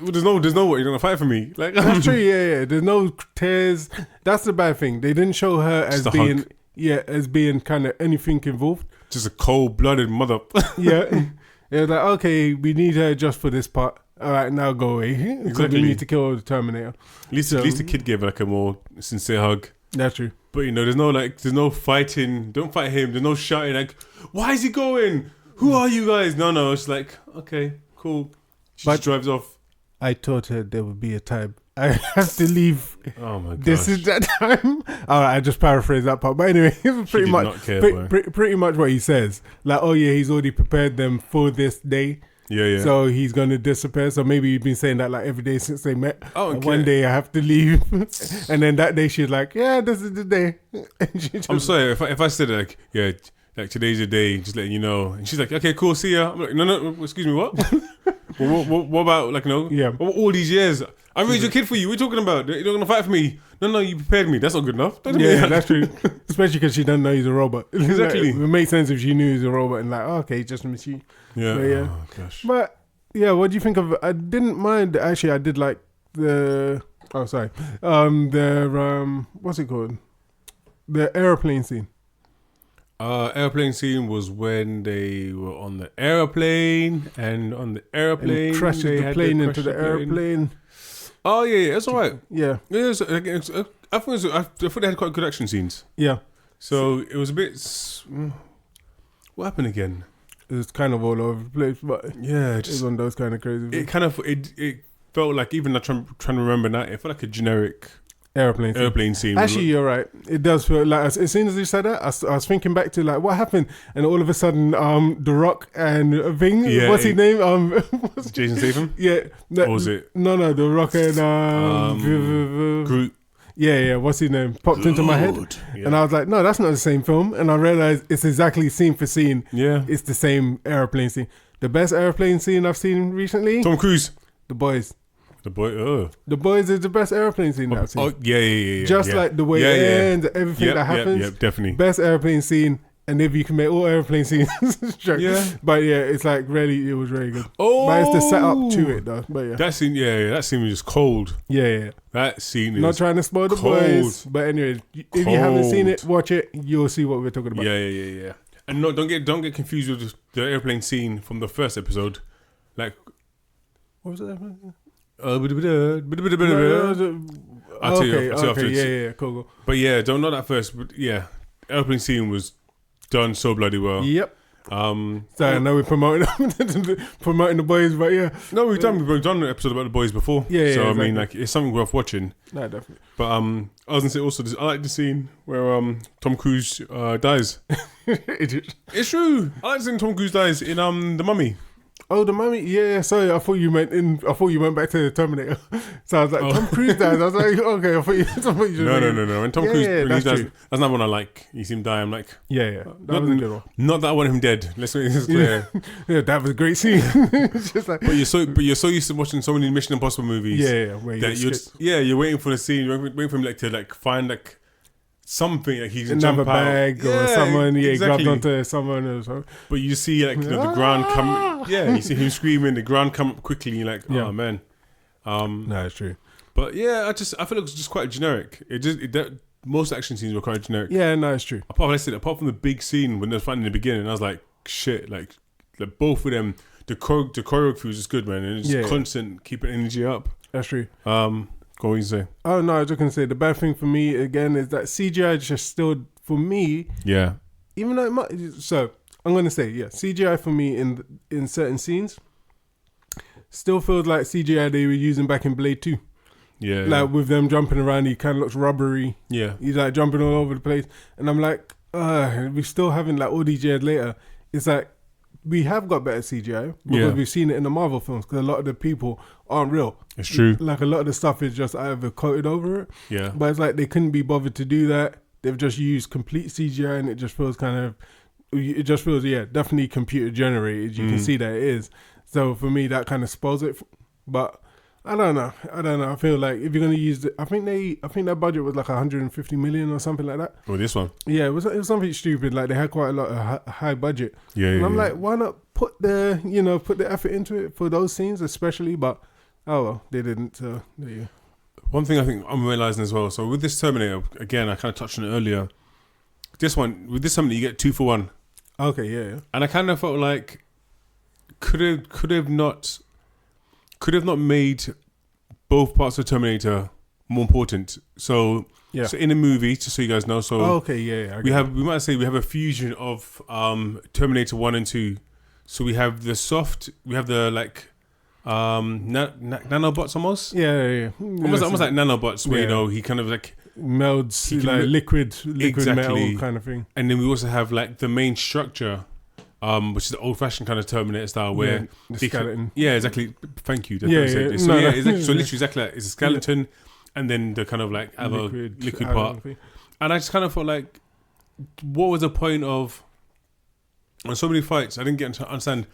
there's no way you're gonna fight for me. Like, that's true. Yeah. There's no tears. That's the bad thing. They didn't show her as being kind of anything involved. Just a cold-blooded mother. Yeah. It was like, okay, we need her just for this part. All right, now go away. Exactly. We need to kill the Terminator. At least the kid gave like a more sincere hug. That's true. But there's no fighting. Don't fight him. There's no shouting like, why is he going? Who are you guys? No, it's like, okay, cool. She just drives off. I told her there would be a time I have to leave. Oh my god! This is that time. All right, I just paraphrased that part, but anyway, pretty much, not care, pretty much what he says. Like, oh yeah, he's already prepared them for this day. Yeah. So he's gonna disappear. So maybe you've been saying that like every day since they met. Oh, okay. One day I have to leave, and then that day she's like, yeah, this is the day. And she just, I'm sorry if I said like, yeah, like today's your day, just letting you know. And she's like, okay, cool, see ya. I'm like, no, excuse me, what? what about like, yeah, all these years? I raised your kid for you. What are you talking about? You're not gonna fight for me? No, you prepared me. That's not good enough. Yeah, that's true. Especially because she doesn't know he's a robot. Exactly. Like, it makes sense if she knew he's a robot and like, oh, okay, just a machine. Yeah. But, yeah. Oh gosh. But yeah, what do you think of? I didn't mind. Actually, I did like the. Oh, sorry. What's it called? The airplane scene. Airplane scene was when they were on the airplane and on the airplane And crashed the plane into the airplane. Oh yeah, that's all right. Yeah. I thought they had quite good action scenes. Yeah. So it was a bit. What happened again? It was kind of all over the place, but yeah, it was one of those kind of crazy. It kind of it felt like, even trying to remember now, it felt like a generic airplane scene. Actually, you're right. It does feel like, as soon as you said that, I was thinking back to like what happened, and all of a sudden, The Rock and Ving, what's his name? Jason Statham. Yeah. Or was it? No, The Rock and Groot. Yeah. What's his name? Popped into my head, and I was like, no, that's not the same film. And I realized it's exactly scene for scene. Yeah, it's the same airplane scene. The best airplane scene I've seen recently. Tom Cruise. The Boys. The Boys is the best airplane scene that I've seen. Oh yeah. Just like the way it ends, everything that happens. Yeah, definitely. Best airplane scene, and if you can make all airplane scenes, sure. Yeah. But yeah, it's like really, it was very good. Oh, but it's the setup to it though. But yeah, that scene was just cold. Yeah. That scene is not trying to spoil the Boys, but anyway, if you haven't seen it, watch it. You'll see what we're talking about. Yeah. And no, don't get confused with the airplane scene from the first episode. Like, what was it? I'll tell you afterwards. Yeah, cool. But yeah, don't know that first. But yeah, airplane scene was done so bloody well. Yep. Sorry, I know we're promoting the Boys, but yeah. No, we've done an episode about the Boys before. Yeah. So exactly. I mean, like, it's something worth watching. No, definitely. But I was gonna say also, I like the scene where Tom Cruise dies. It's true. I like the scene Tom Cruise dies in The Mummy. Oh, The Mummy? Yeah, sorry, I thought you went back to the Terminator. So I was like, Tom Cruise dies. I was like, okay, I thought you No. When Tom Cruise, when he dies, true. that's not one I like. You see him die, I'm like, yeah. That was a good one. Not that I want him dead. Let's make this clear. Yeah, that was a great scene. It's just like, but you're so used to watching so many Mission Impossible movies. Yeah, you're waiting for the scene, you're waiting for him to find something like he's another bag or someone exactly. grabbed onto someone or something. But you see the ground come, you see him screaming, the ground come up quickly, and you're like, oh man. No, it's true. But yeah, I feel like it's just quite generic. Most action scenes were quite generic. Yeah, no, it's true. Apart from the big scene when they were fighting in the beginning, I was like, shit, like both of them, the choreography was just good, man, and it's constant keeping energy up. That's true. Go on, you say. Oh no, I was just gonna say the bad thing for me again is that CGI just still for me. Yeah. Even though it might, so I'm gonna say CGI for me in certain scenes still feels like CGI they were using back in Blade 2. Yeah. Like with them jumping around, he kind of looks rubbery. Yeah. He's like jumping all over the place, and I'm like, we still having like all these years later. It's like we have got better CGI because we've seen it in the Marvel films because a lot of the people aren't real. It's true. Like a lot of the stuff is just either coated over it. Yeah. But it's like they couldn't be bothered to do that. They've just used complete CGI and it just feels definitely computer generated. You can see that it is. So for me, that kind of spoils it. But I don't know. I feel like if you're going to use it, I think that budget was like 150 million or something like that. Oh, this one? Yeah, it was something stupid. Like they had quite a lot of high budget. Yeah. And I'm like, why not put the effort into it for those scenes especially? But oh well, they didn't. Yeah. One thing I think I'm realizing as well. So with this Terminator, again, I kind of touched on it earlier. With this Terminator, you get 2 for 1. Okay, yeah. And I kind of felt like could have not made both parts of Terminator more important. So in the movie, just so you guys know, we might say we have a fusion of Terminator 1 and 2. So we have the nanobots almost. Yeah. Almost like nanobots, where he kind of like melds like liquid metal kind of thing. And then we also have like the main structure, which is the old-fashioned kind of Terminator style, where the skeleton. Exactly. Thank you. It's literally exactly like it's a skeleton, and then the kind of like other liquid part. And I just kind of felt like, what was the point of, on so many fights, I didn't get to understand,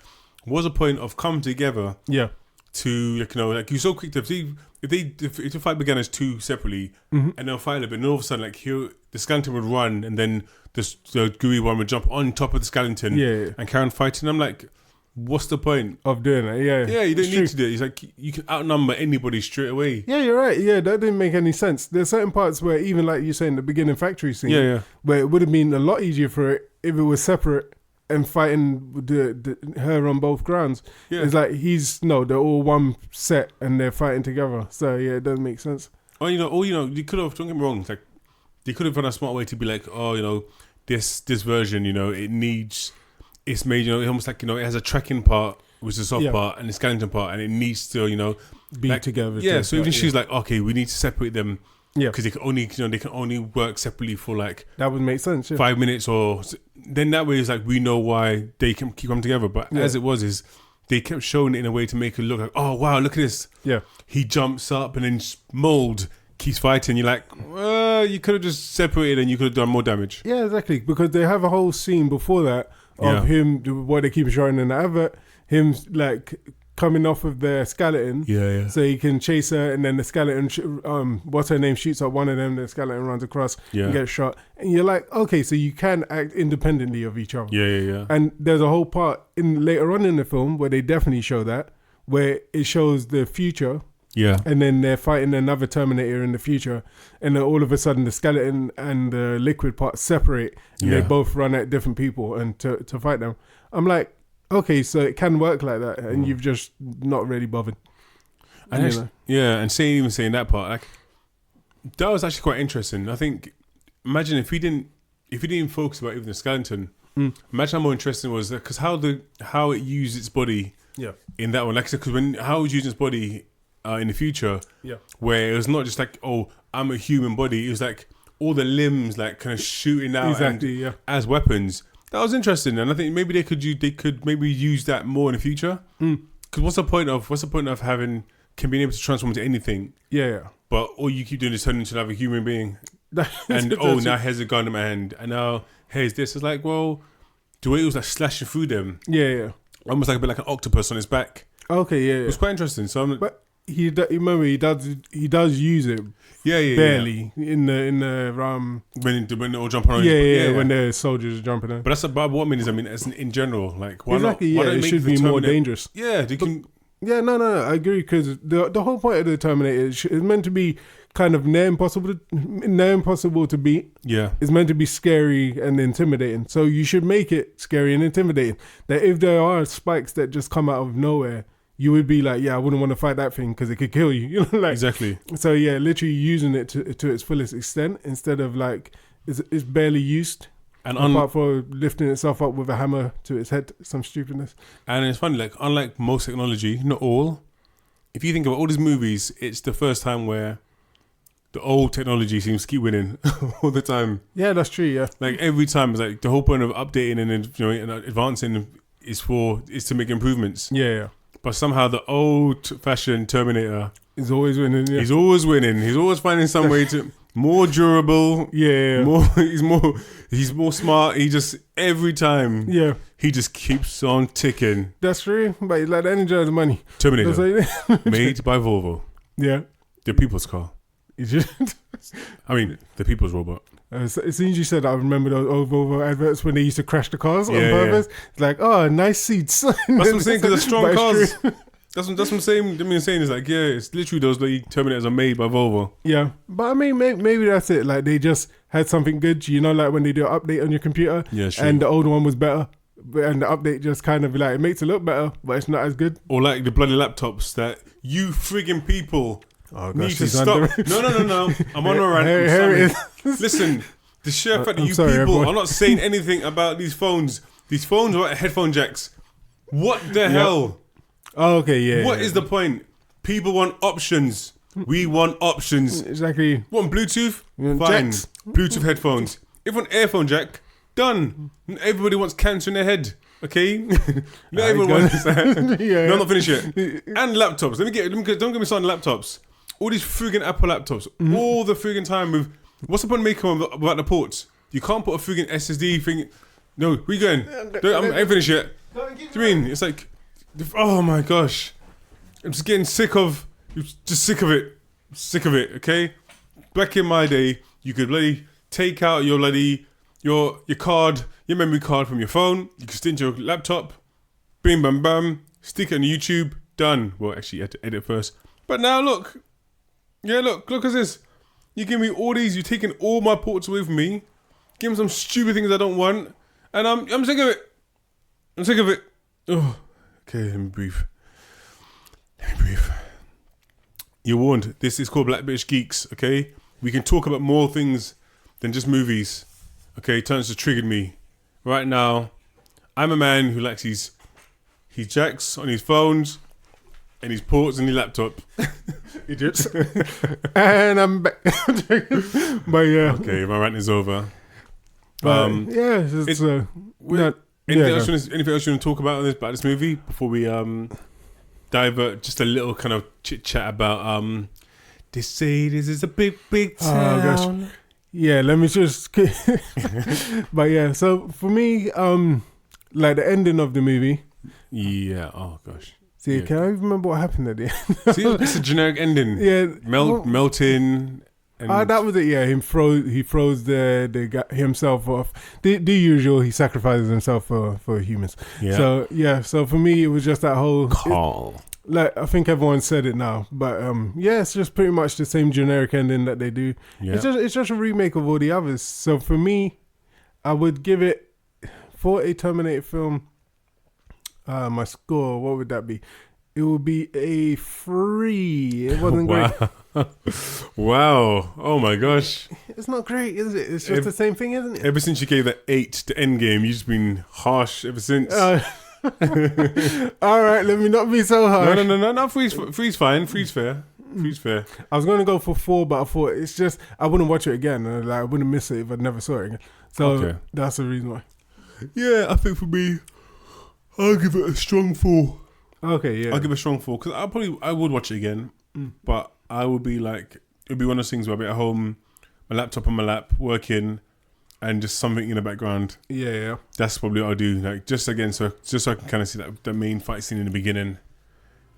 what was the point of coming together? Yeah. To you're so quick to if the fight began as two separately, and they'll fight a little bit, and all of a sudden the skeleton would run, and then the gooey one would jump on top of the skeleton, and carry on fighting. I'm like, what's the point of doing it? Yeah, you don't need to do it. It's like you can outnumber anybody straight away. Yeah, you're right. Yeah, that didn't make any sense. There's certain parts where, even like you saying, the beginning factory scene, where it would have been a lot easier for it if it was separate and fighting her on both grounds. It's like they're all one set and they're fighting together. So yeah, it doesn't make sense. You could have, don't get me wrong, like they could have found a smart way to be like, this version, it's made, it almost like, it has a tracking part, which is the soft part, and the skeleton part, and it needs to, be like, together. Yeah, so even she's like, okay, we need to separate them. Yeah, because they can only work separately for like that would make sense. 5 minutes, or then that way it's like we know why they can keep them together. But as it was, is they kept showing it in a way to make it look like, oh wow, look at this. Yeah, he jumps up and then mold keeps fighting. You're like, you could have just separated and you could have done more damage. Yeah, exactly. Because they have a whole scene before that of him, what they keep showing in the advert, him like coming off of the skeleton, so he can chase her, and then the skeleton, what's her name, shoots at one of them, the skeleton runs across and gets shot, and you're like, okay, so you can act independently of each other. And there's a whole part later on in the film where they definitely show that, where it shows the future, and then they're fighting another Terminator in the future, and then all of a sudden the skeleton and the liquid part separate, and they both run at different people and to fight them. I'm like, okay, so it can work like that, and you've just not really bothered. And and saying that part, like that was actually quite interesting. I think, imagine if he didn't focus about even the skeleton. Imagine how more interesting it was, because how it used its body. In that one, like I said, because how it was using its body in the future, where it was not just like, oh, I'm a human body. It was like all the limbs like kind of shooting out as weapons. That was interesting, and I think maybe they could maybe use that more in the future. Because what's the point of being able to transform into anything? But all you keep doing is turning into another human being. And now here's a gun in my hand, and now here's this. It's like, well, the way it was like slashing through them, almost like a bit like an octopus on his back. Okay, it was quite interesting. So but he does use it. Barely in the when they're all jumping on. When the soldiers are jumping on. But that's about what I mean is as in general, like why not? Why don't it should be more dangerous. They can. No, I agree, because the whole point of the Terminator is meant to be kind of near impossible to beat. It's meant to be scary and intimidating. So you should make it scary and intimidating. That if there are spikes that just come out of nowhere, you would be like, I wouldn't want to fight that thing because it could kill you. Exactly. So literally using it to its fullest extent, instead of like it's barely used. And apart from lifting itself up with a hammer to its head, some stupidness. And it's funny, like unlike most technology, not all. If you think about all these movies, it's the first time where the old technology seems to keep winning all the time. Yeah, that's true. Yeah, like every time, it's like the whole point of updating and advancing is to make improvements. Yeah. But somehow the old-fashioned Terminator is always winning. He's always winning. He's always finding some way to more durable. He's more smart. He just every time. He just keeps on ticking. That's true. But he's like the Energizer money. Terminator, made by Volvo. Yeah, the people's car. I mean, the people's robot. As soon as you said that, I remember those old Volvo adverts when they used to crash the cars on purpose. It's like, oh, nice seats. That's what I'm saying, because they're strong cars. That's what I'm saying. I mean, saying is like, it's literally those like Terminators are made by Volvo. Yeah, but I mean, maybe that's it. Like they just had something good, like when they do an update on your computer, and the old one was better, and the update just kind of like it makes it look better, but it's not as good. Or like the bloody laptops that you frigging people. Need to stop. No. I'm on a rant. Here it is. Listen, the sheer fact that you people are not saying anything about these phones. These phones are headphone jacks. What the hell? Oh, okay, yeah. What is the point? People want options. We want options. Exactly. Want Bluetooth? want Fine. jacks? Bluetooth headphones. If you want earphone jack, done. Everybody wants cancer in their head. Okay, not everyone wants that. Yeah. No, I'm not finished yet. And laptops. Don't get me started on laptops. All these friggin' Apple laptops, all the friggin' time with. What's the point of making one without the ports? You can't put a friggin' SSD thing. No, where you going? I ain't finished yet. What do you mean? It's like, oh my gosh, I'm just getting sick of. Just sick of it. Sick of it. Okay. Back in my day, you could bloody take out your bloody your card, your memory card from your phone. You could stick into your laptop. Bing, bam, bam. Stick it on YouTube. Done. Well, actually, you had to edit first. But now look. Yeah, look at this. You give me all these. You're taking all my ports away from me. Give me some stupid things I don't want, and I'm sick of it. I'm sick of it. Oh, okay. Let me breathe. You're warned. This is called Black British Geeks. Okay, we can talk about more things than just movies. Okay, turns to triggered me. Right now, I'm a man who likes his jacks on his phones and his ports and his laptop. Idiots. And I'm back. But yeah. Okay, my rant is over. But yeah, it's not. Anything else you want to talk about this movie before we divert just a little kind of chit chat about they say this is a big town. Oh gosh. Yeah, let me just. But yeah, so for me, like the ending of the movie. Yeah. Oh gosh. See, yeah. can I remember what happened at the end? See, it's a generic ending. Yeah, melting. And that was it. Yeah, he froze the guy himself off. The usual. He sacrifices himself for humans. Yeah. So for me, it was just that whole call. Like I think everyone said it now, but yeah, it's just pretty much the same generic ending that they do. Yeah. It's just a remake of all the others. So for me, I would give it, for a Terminator film, my score, what would that be? It would be a 3. It wasn't great. Wow. Oh my gosh. It's not great, is it? It's just the same thing, isn't it? Ever since you gave that 8 to Endgame, you've just been harsh ever since. All right, let me not be so harsh. No. Freeze fine. Freeze fair. I was going to go for 4, but I thought it's just, I wouldn't watch it again. Like, I wouldn't miss it if I never saw it again. So that's the reason why. Yeah, I think for me, I'll give it a strong 4. Okay, yeah. I'll give it a strong 4 because I would watch it again, but I would be like, it'd be one of those things where I'll be at home, my laptop on my lap, working, and just something in the background. Yeah. That's probably what I'll do. Like just so I can kind of see that the main fight scene in the beginning.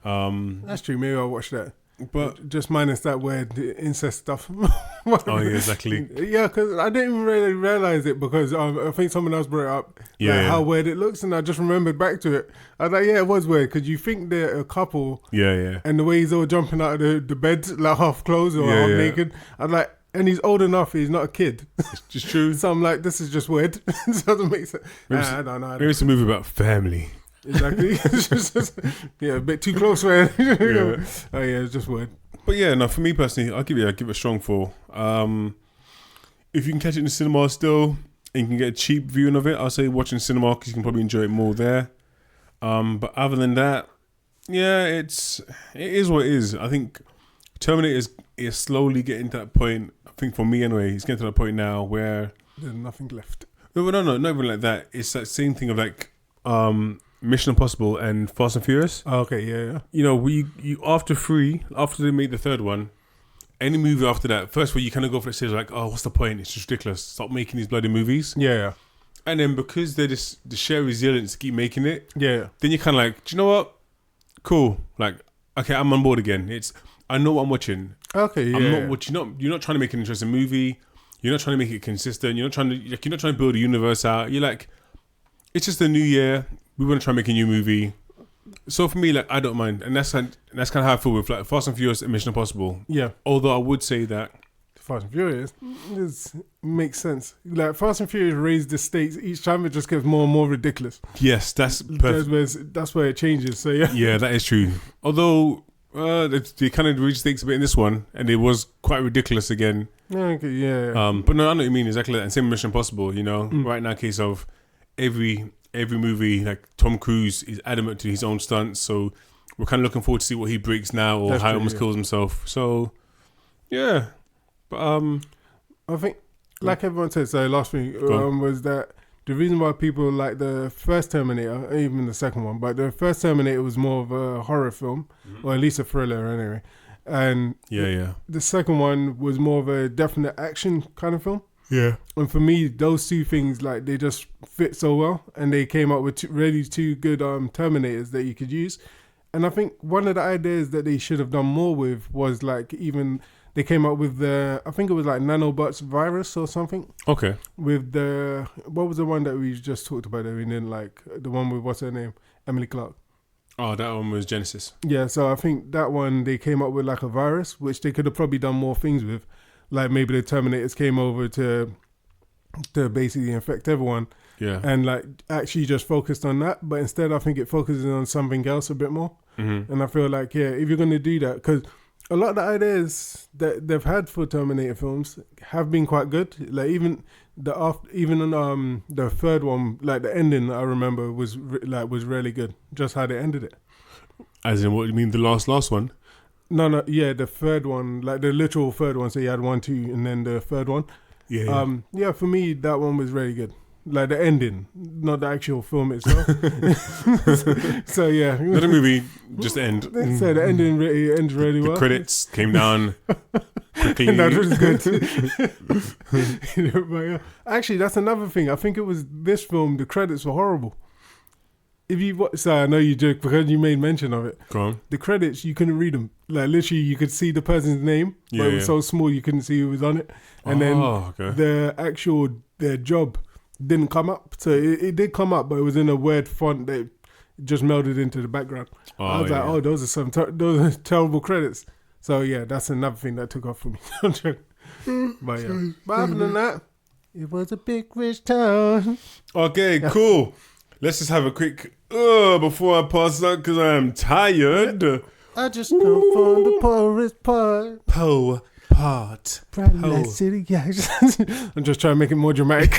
That's true. Maybe I'll watch that. But just minus that weird incest stuff. Oh yeah, exactly. Yeah, because I didn't even really realize it because I think someone else brought it up. Yeah, how weird it looks, and I just remembered back to it. I was like, yeah, it was weird because you think they're a couple. Yeah. And the way he's all jumping out of the bed, like half clothed or half naked. I was like, and he's old enough. He's not a kid. It's just true. So I'm like, this is just weird. It doesn't make sense. I don't know. Maybe it's a movie about family. Exactly. It's just, a bit too close, man. Yeah. Oh yeah, it's just weird. But yeah, no, for me personally, I'll give it a strong 4. If you can catch it in the cinema still, and you can get a cheap viewing of it, I'll say watching cinema because you can probably enjoy it more there. But other than that, yeah, it is what it is. I think Terminator is slowly getting to that point. I think for me anyway, he's getting to that point now where there's nothing left. No, not even like that. It's that same thing of like Mission Impossible and Fast and Furious. Oh, okay, yeah. You know, you after they made the third one, any movie after that, first of all, you kind of go for the stage like, oh, what's the point? It's just ridiculous. Stop making these bloody movies. Yeah. And then because they're just the sheer resilience to keep making it, yeah. Then you're kind of like, do you know what? Cool. Like, okay, I'm on board again. I know what I'm watching. Okay, yeah. You're not trying to make an interesting movie. You're not trying to make it consistent. You're not trying to build a universe out. You're like, it's just a new year. We want to try and make a new movie. So for me, like, I don't mind, and that's kind of how I feel with like Fast and Furious and Mission Impossible. Yeah. Although I would say that Fast and Furious makes sense. Like Fast and Furious raised the stakes each time; it just gets more and more ridiculous. Yes, that's perfect. That's where it changes. So yeah. Yeah, that is true. Although they kind of raised stakes a bit in this one, and it was quite ridiculous again. Okay, yeah. But no, I know what you mean exactly that. And same with Mission Impossible. You know, right now, case of every movie, like Tom Cruise is adamant to his own stunts. So we're kind of looking forward to see what he breaks now or how he almost kills himself. So, yeah. But I think, like everyone said, so last thing was that the reason why people like the first Terminator, even the second one, but the first Terminator was more of a horror film, or at least a thriller anyway. And the second one was more of a definite action kind of film. Yeah. And for me, those two things, like, they just fit so well, and they came up with two good Terminators that you could use. And I think one of the ideas that they should have done more with was, like, even they came up with I think it was like nanobots virus or something. Okay. With what was the one that we just talked about that we didn't like? The one with, what's her name? Emily Clark. Oh, that one was Genesis. Yeah, so I think that one, they came up with like a virus, which they could have probably done more things with. Like maybe the Terminators came over to basically infect everyone. Yeah. And like actually just focused on that. But instead, I think it focuses on something else a bit more. Mm-hmm. And I feel like, if you're going to do that, because a lot of the ideas that they've had for Terminator films have been quite good. Like even the third one, like the ending, I remember was really good. Just how they ended it. As in, what you mean, the last one? No, yeah, the third one, like the literal third one. So you had 1, 2, and then the third one. Yeah. For me, that one was really good. Like the ending, not the actual film itself. so yeah, not the movie, just the end. So the ending really ends really well. The credits came down quickly. And that was good. But, actually, that's another thing. I think it was this film. The credits were horrible. If you so I know you joke because you made mention of it. Go on. The credits, you couldn't read them. Like literally, you could see the person's name, but it was so small you couldn't see who was on it. And their job didn't come up. So it did come up, but it was in a weird font that just melded into the background. I was like, those are terrible credits. So yeah, that's another thing that took off for me. But yeah, but other than that, it was a big rich town. Okay, cool. Let's just have a quick before I pass out because I am tired. I just come from the poorest part. Bright City, yeah. I'm just trying to make it more dramatic.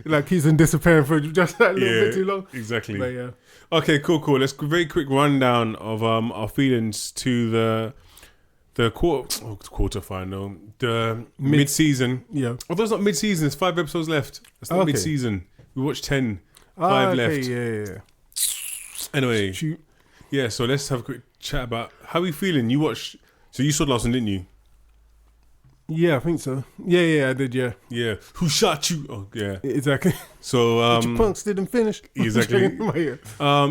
Like he's been disappearing for just that little bit too long. Exactly. But yeah. Okay, cool. Let's go very quick rundown of our feelings to the quarterfinal, the mid-season. Yeah. Although it's not mid-season, there's 5 episodes left. It's not mid-season. We watched 10. 5 left. Yeah. Anyway, yeah. So let's have a quick chat about how we feeling. You watched. So you saw the last one, didn't you? Yeah, I think so. Yeah, I did. Yeah. Yeah. Who shot you? Oh, yeah. Exactly. So but you punks didn't finish. Exactly.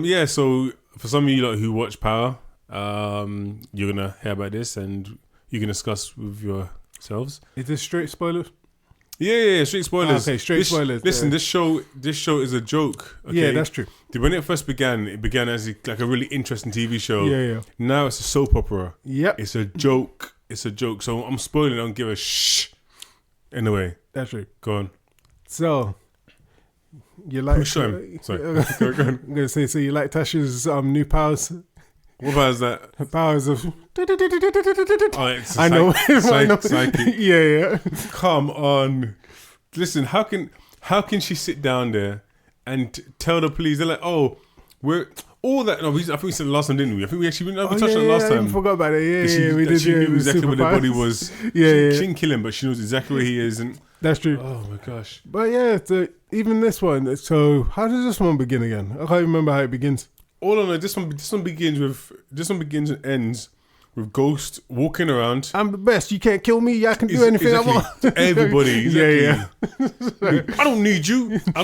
Yeah. So for some of you who watch Power, you're gonna hear about this and you can discuss with yourselves. Is this straight spoilers? Yeah, straight spoilers. Okay, spoilers. Listen, this show is a joke. Okay? Yeah, that's true. When it first began, it began as like a really interesting TV show. Yeah. Now it's a soap opera. Yep. It's a joke. So I'm spoiling. I don't give a shh. Anyway, that's true. Go on. So you like? Show him. Sorry. Go on. I'm gonna say. So you like Tasha's new powers? What powers that? Powers of. It's I know. Psychic. Yeah. Come on. Listen, how can she sit down there and tell the police? They're like, we're all that. No, I think we said it last time, didn't we? I think we actually touched on it last time. I forgot about it. Yeah, we did. She knew exactly where the body was. Yeah. She didn't kill him, but she knows exactly where he is. And that's true. Oh my gosh. But yeah, so even this one. So how does this one begin again? I can't remember how it begins. All I know, this one begins and ends with Ghost walking around. I'm the best. You can't kill me. I can do anything I want. Everybody. Exactly. Yeah. I don't need you. Exactly. I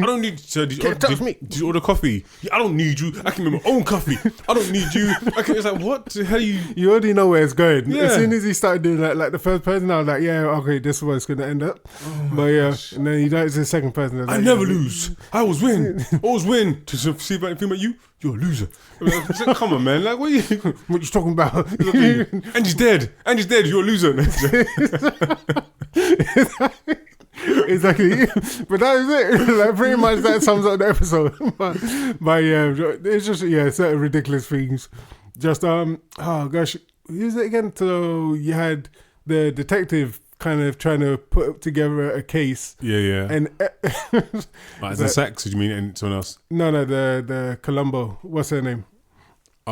don't need. So can't touch me. Did you order coffee? Yeah, I don't need you. I can make my own coffee. I don't need you. It's like, what the hell you? You already know where it's going. Yeah. As soon as he started doing that, like the first person, I was like, yeah, okay, this is where it's going to end up. Gosh. And then he dies the second person. I never lose. I always win. Always win. To see if I feel like you. You're a loser. Come on, man. Like, what you talking about? And he's dead. You're a loser. Exactly. But that is it. Like, pretty much that sums up the episode. but yeah, it's just, certain ridiculous things. Just, oh gosh, who's it again? So you had the detective kind of trying to put together a case. Yeah. And as a Sax, did you mean and someone else? No, the Columbo. What's her name?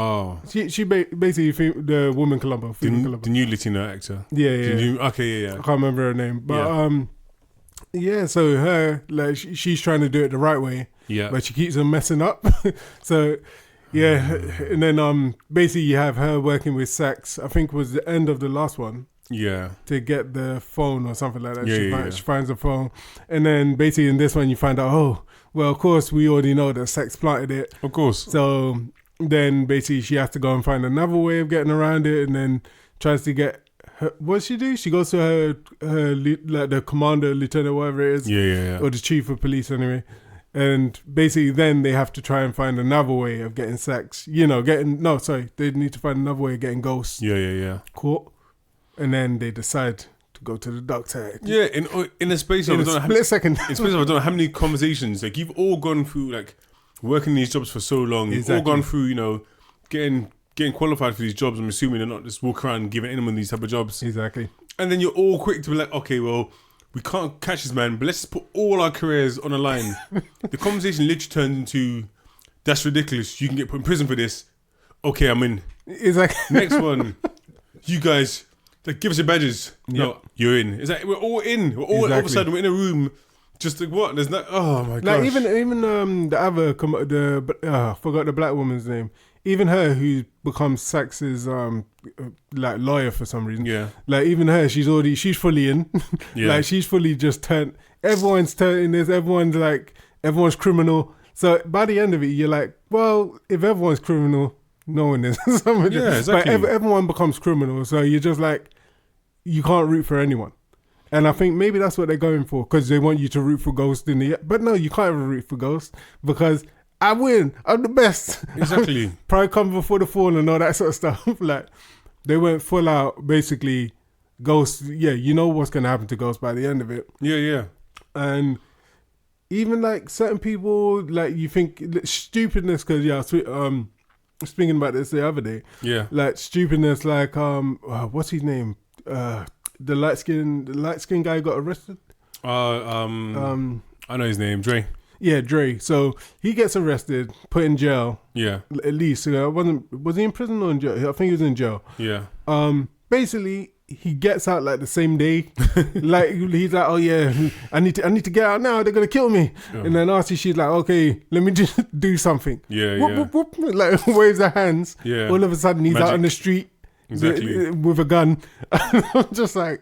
Oh, Basically the woman Columbo. the new Latino actor. Yeah, yeah. Okay, I can't remember her name, but yeah. So her she's trying to do it the right way. Yeah, but she keeps on messing up. So yeah, and then basically you have her working with Sax. I think was the end of the last one. Yeah, to get the phone or something like that. Yeah, She finds the phone, and then basically in this one you find out, oh, well, of course we already know that Sax planted it. Of course. So then basically she has to go and find another way of getting around it, and then tries to get her, what does she do? She goes to her like the commander, lieutenant, whatever it is, Yeah. or the chief of police anyway. And basically then they have to try and find another way of getting Sax. They need to find another way of getting Ghost caught. And then they decide to go to the doctor. Yeah, in a space of split second. In space of I don't know how many conversations. Like you've all gone through like working these jobs for so long. You've all gone through, getting qualified for these jobs. I'm assuming they're not just walking around giving anyone these type of jobs. Exactly. And then you're all quick to be like, okay, well, we can't catch this man, but let's just put all our careers on the line. The conversation literally turns into, that's ridiculous. You can get put in prison for this. Okay, I'm in. Exactly. Next one, you guys. Like, give us your badges. Yep. No, you're in. It's like we're all in. We're all all of a sudden we're in a room. Just like what? There's not. Oh my god. Like even the other I forgot the black woman's name. Even her who becomes Sax's like lawyer for some reason. Yeah. Like even her, she's fully in. Yeah. Like she's fully just turned. Everyone's turning this. Everyone's criminal. So by the end of it, you're like, well, if everyone's criminal, no one is. Yeah, exactly. But everyone becomes criminal. So you're just like, you can't root for anyone. And I think maybe that's what they're going for, because they want you to root for Ghost in the... But no, you can't ever root for Ghost, because I win. I'm the best. Exactly. Pride come before the fall and all that sort of stuff. Like, they went full out, basically, Ghost... Yeah, you know what's going to happen to Ghost by the end of it. Yeah. And even, like, certain people, like, you think... Stupidness, because, speaking about this the other day. Yeah. Like, stupidness, like, what's his name? The light skin guy got arrested. I know his name, Dre. Yeah, Dre. So he gets arrested, put in jail. Yeah. At least was he in prison or in jail? I think he was in jail. Yeah. Basically he gets out like the same day. Like he's like, oh yeah, I need to get out now. They're gonna kill me. Yeah. And then after she's like, okay, let me just do something. Yeah. Whoop, whoop, whoop, like waves her hands. Yeah. All of a sudden he's out on the street. Exactly. With a gun. Just like,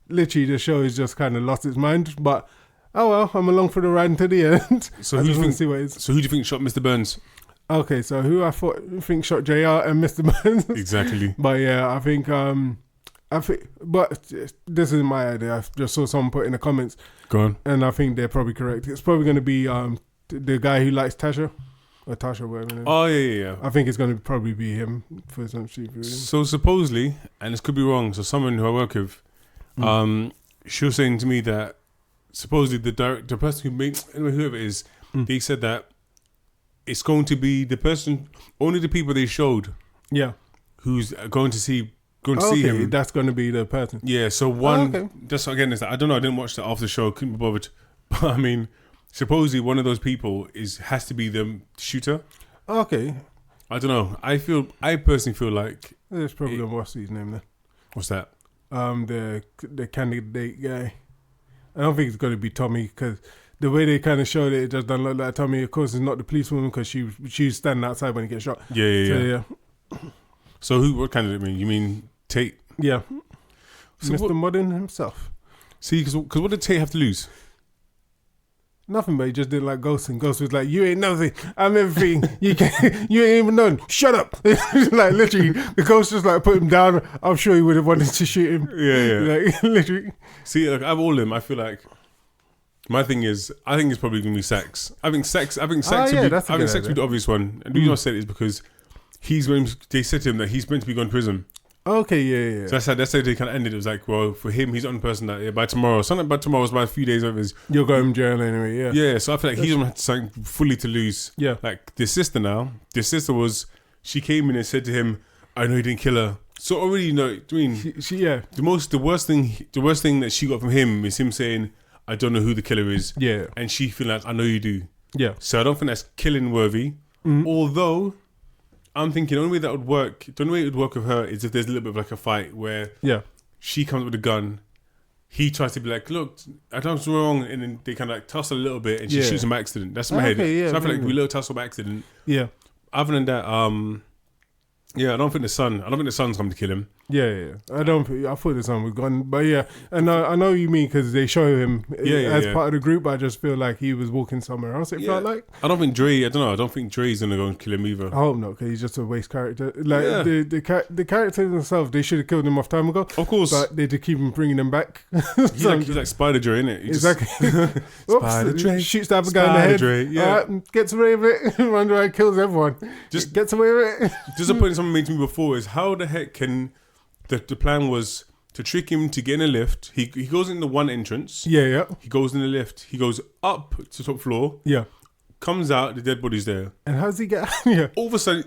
literally the show has just kind of lost its mind. But, oh well, I'm along for the ride until the end. So who do you think shot Mr. Burns? Okay, so who I think shot JR and Mr. Burns. Exactly. But yeah, I think, but this is my idea. I just saw someone put in the comments. Go on. And I think they're probably correct. It's probably going to be the guy who likes Tasha. Or Tasha, whatever. Oh, yeah. I think it's going to probably be him for some stupid reason. So supposedly, and this could be wrong, so someone who I work with, she was saying to me that supposedly the person who made, anyway, whoever it is, they said that it's going to be the person, only the people they showed. Yeah. Who's going to see him. That's going to be the person. Yeah, so just again, is that, I don't know, I didn't watch the after show, couldn't be bothered. But I mean, supposedly one of those people has to be the shooter. Okay. I don't know. I personally feel like it's probably what's his name then? What's that? The candidate guy. I don't think it's going to be Tommy, because the way they kind of showed it just doesn't look like Tommy. Of course, it's not the policewoman, because she was standing outside when he gets shot. Yeah. So what candidate mean? You mean Tate? Yeah. So Mr. Modern himself. See, because what did Tate have to lose? Nothing, but he just didn't like Ghost, and Ghost was like, you ain't nothing, I'm everything, you ain't even known, shut up. Like literally, the Ghost just like put him down. I'm sure he would have wanted to shoot him. Yeah. Like literally. See, like I've all them, I feel like my thing is, I think it's probably gonna be Sax. I think Sax would be the obvious one. And the reason I said it is because they said to him that he's meant to be going to prison. Okay, yeah. So that's how they kind of ended. It was like, well, for him, he's the only person that by tomorrow, something by tomorrow was by a few days of his. You're going to jail anyway, yeah. Yeah, so I feel like he's going to have something fully to lose. Yeah. Like this sister she came in and said to him, I know you didn't kill her. So already, you know, I mean, the worst thing that she got from him is him saying, I don't know who the killer is. Yeah. And she feeling like, I know you do. Yeah. So I don't think that's killing worthy. Mm-hmm. Although, I'm thinking the only way that would work, the only way it would work with her is if there's a little bit of like a fight where she comes with a gun, he tries to be like, look, I don't know what's wrong, and then they kind of like tussle a little bit, and she shoots him by accident. That's in my head. Yeah, so I feel like we little tussle by accident. Yeah. Other than that, I don't think the son's come to kill him. Yeah. I thought the son was gone, but yeah, and I know what you mean because they show him as part of the group. I just feel like he was walking somewhere else. It felt like. I don't think Dre's gonna go and kill him either. I hope not, because he's just a waste character. Like the characters themselves, they should have killed him off time ago. Of course, but they just keep bringing him back. he's like Spider Dre, innit? Exactly. Spider Dre shoots the other guy in the head. Dre, yeah. Gets away with it. Wonder why he kills everyone. Just gets away with it. Just a point someone made to me before is how the heck can the plan was to trick him to get in a lift. He goes in the one entrance. Yeah. He goes in the lift. He goes up to top floor. Yeah. Comes out, the dead body's there. And how does he get? Yeah. All of a sudden,